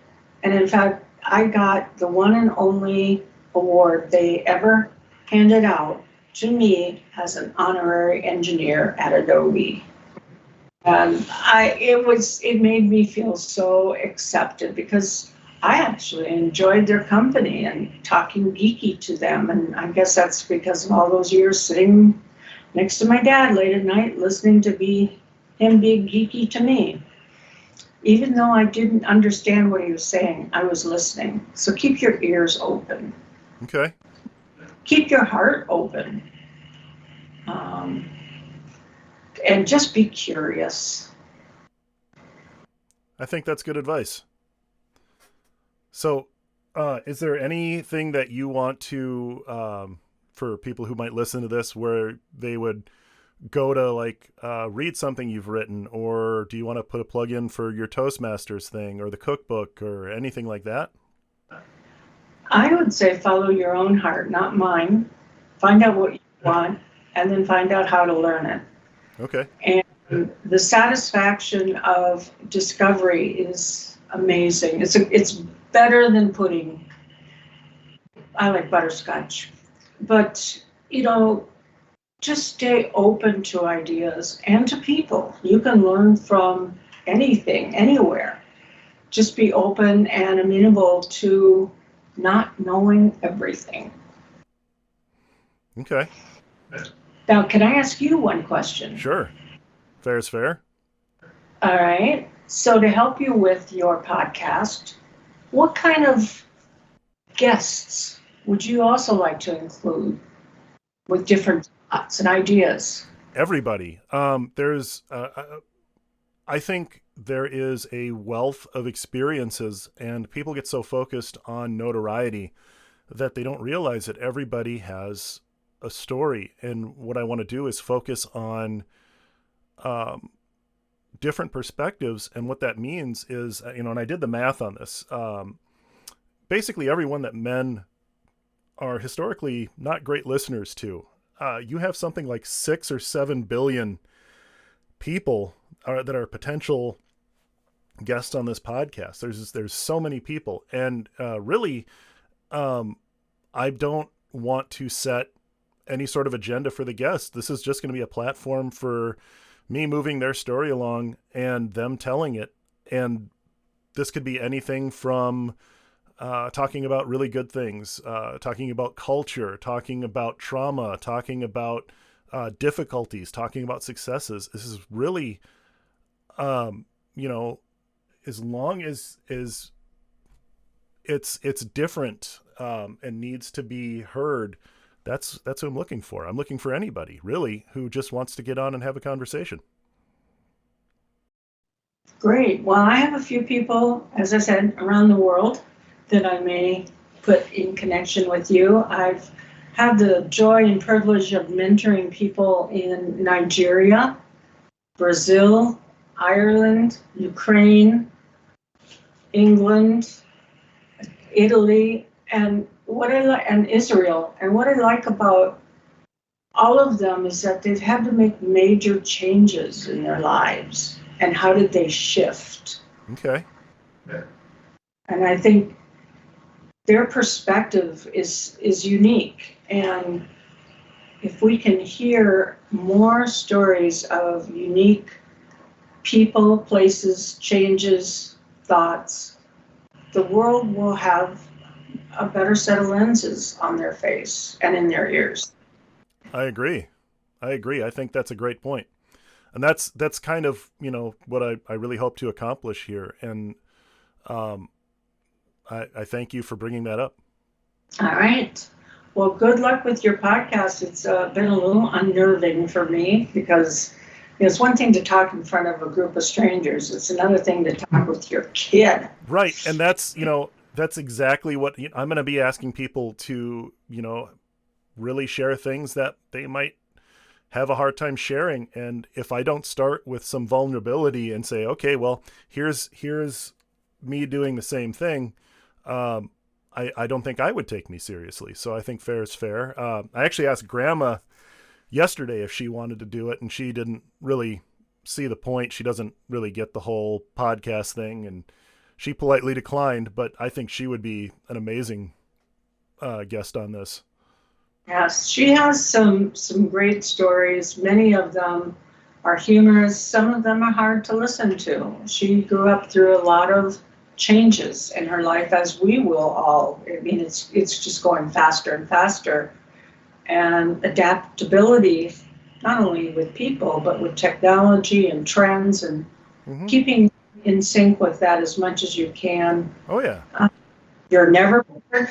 And in fact, I got the one and only award they ever handed out to me as an honorary engineer at Adobe. And it made me feel so accepted because I actually enjoyed their company and talking geeky to them. And I guess that's because of all those years sitting next to my dad late at night, listening to him be geeky to me. Even though I didn't understand what he was saying, I was listening. So keep your ears open. Okay. Keep your heart open. And just be curious. I think that's good advice. So, is there anything that you want to, for people who might listen to this, where they would go to read something you've written, or do you want to put a plug in for your Toastmasters thing or the cookbook or anything like that? I would say follow your own heart, not mine. Find out what you want and then find out how to learn it. Okay. And the satisfaction of discovery is amazing. It's better than pudding. I like butterscotch. But, just stay open to ideas and to people. You can learn from anything, anywhere. Just be open and amenable to not knowing everything. Okay. Now, can I ask you one question? Sure. Fair is fair. All right. So to help you with your podcast, what kind of guests would you also like to include with different thoughts and ideas? Everybody. I think there is a wealth of experiences, and people get so focused on notoriety that they don't realize that everybody has a story. And what I want to do is focus on different perspectives. And what that means is, and I did the math on this. Basically, everyone that men are historically not great listeners to, you have something like 6 or 7 billion people that are potential guests on this podcast. There's so many people, and really, I don't want to set any sort of agenda for the guests. This is just going to be a platform for me moving their story along and them telling it. And this could be anything from talking about really good things, talking about culture, talking about trauma, talking about difficulties, talking about successes. This is really, as long as it's different and needs to be heard, that's what I'm looking for. I'm looking for anybody really who just wants to get on and have a conversation. Great. Well, I have a few people, as I said, around the world that I may put in connection with you. I've had the joy and privilege of mentoring people in Nigeria, Brazil, Ireland, Ukraine, England, Italy, and Israel. And what I like about all of them is that they've had to make major changes in their lives. And how did they shift? Okay. And I think their perspective is unique. And if we can hear more stories of unique people, places, changes, thoughts, the world will have a better set of lenses on their face and in their ears. I agree. I think that's a great point. And that's kind of, what I really hope to accomplish here. And I thank you for bringing that up. All right. Well, good luck with your podcast. It's been a little unnerving for me because it's one thing to talk in front of a group of strangers. It's another thing to talk with your kid. Right. And that's exactly what I'm going to be asking people to, really share things that they might have a hard time sharing. And if I don't start with some vulnerability and say, okay, well, here's me doing the same thing, I don't think I would take me seriously. So I think fair is fair. I actually asked Grandma yesterday if she wanted to do it, and she didn't really see the point. She doesn't really get the whole podcast thing, and she politely declined, but I think she would be an amazing guest on this. Yes, she has some great stories. Many of them are humorous. Some of them are hard to listen to. She grew up through a lot of changes in her life, as we will all. I mean, it's just going faster and faster. And adaptability, not only with people, but with technology and trends, and keeping in sync with that as much as you can. Oh, yeah. You're never bored.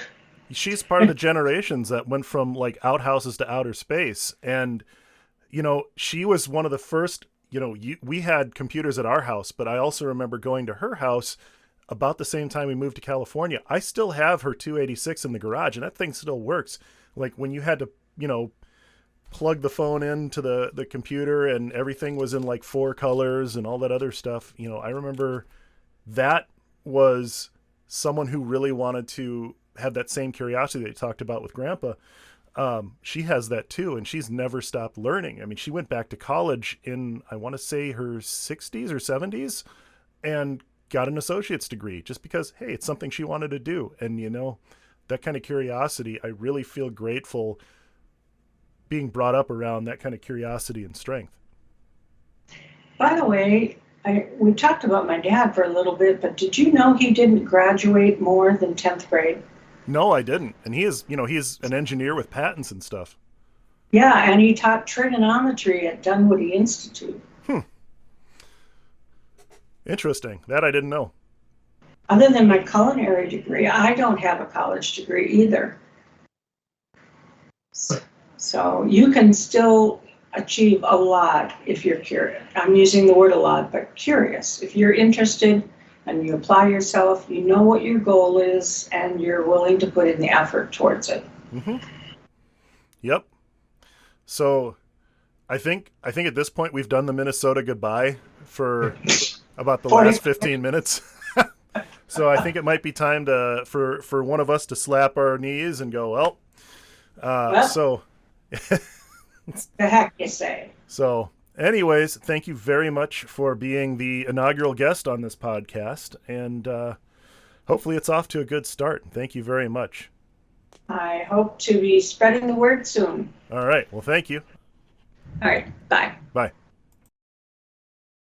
She's part of the generations that went from like outhouses to outer space. And, she was one of the first, we had computers at our house, but I also remember going to her house about the same time we moved to California. I still have her 286 in the garage, and that thing still works. Like when you had to, plug the phone into the computer and everything was in like 4 colors and all that other stuff. I remember that was someone who really wanted to have that same curiosity that you talked about with Grandpa. She has that too, and she's never stopped learning. I mean, she went back to college in, I want to say, her 60s or 70s and got an associate's degree just because, hey, it's something she wanted to do. And, that kind of curiosity, I really feel grateful being brought up around that kind of curiosity and strength. By the way, we talked about my dad for a little bit, but did you know he didn't graduate more than 10th grade? No, I didn't. And he is, he's an engineer with patents and stuff. Yeah, and he taught trigonometry at Dunwoody Institute. Interesting. That I didn't know. Other than my culinary degree, I don't have a college degree either. So you can still achieve a lot if you're curious. I'm using the word a lot, but curious. If you're interested and you apply yourself, you know what your goal is, and you're willing to put in the effort towards it. Mm-hmm. Yep. So I think at this point we've done the Minnesota goodbye for about the last 15 minutes. So I think it might be time for one of us to slap our knees and go, so the heck you say. So anyways, thank you very much for being the inaugural guest on this podcast, and hopefully it's off to a good start. Thank you very much. I hope to be spreading the word soon. All right. Well, thank you. All right. Bye. Bye.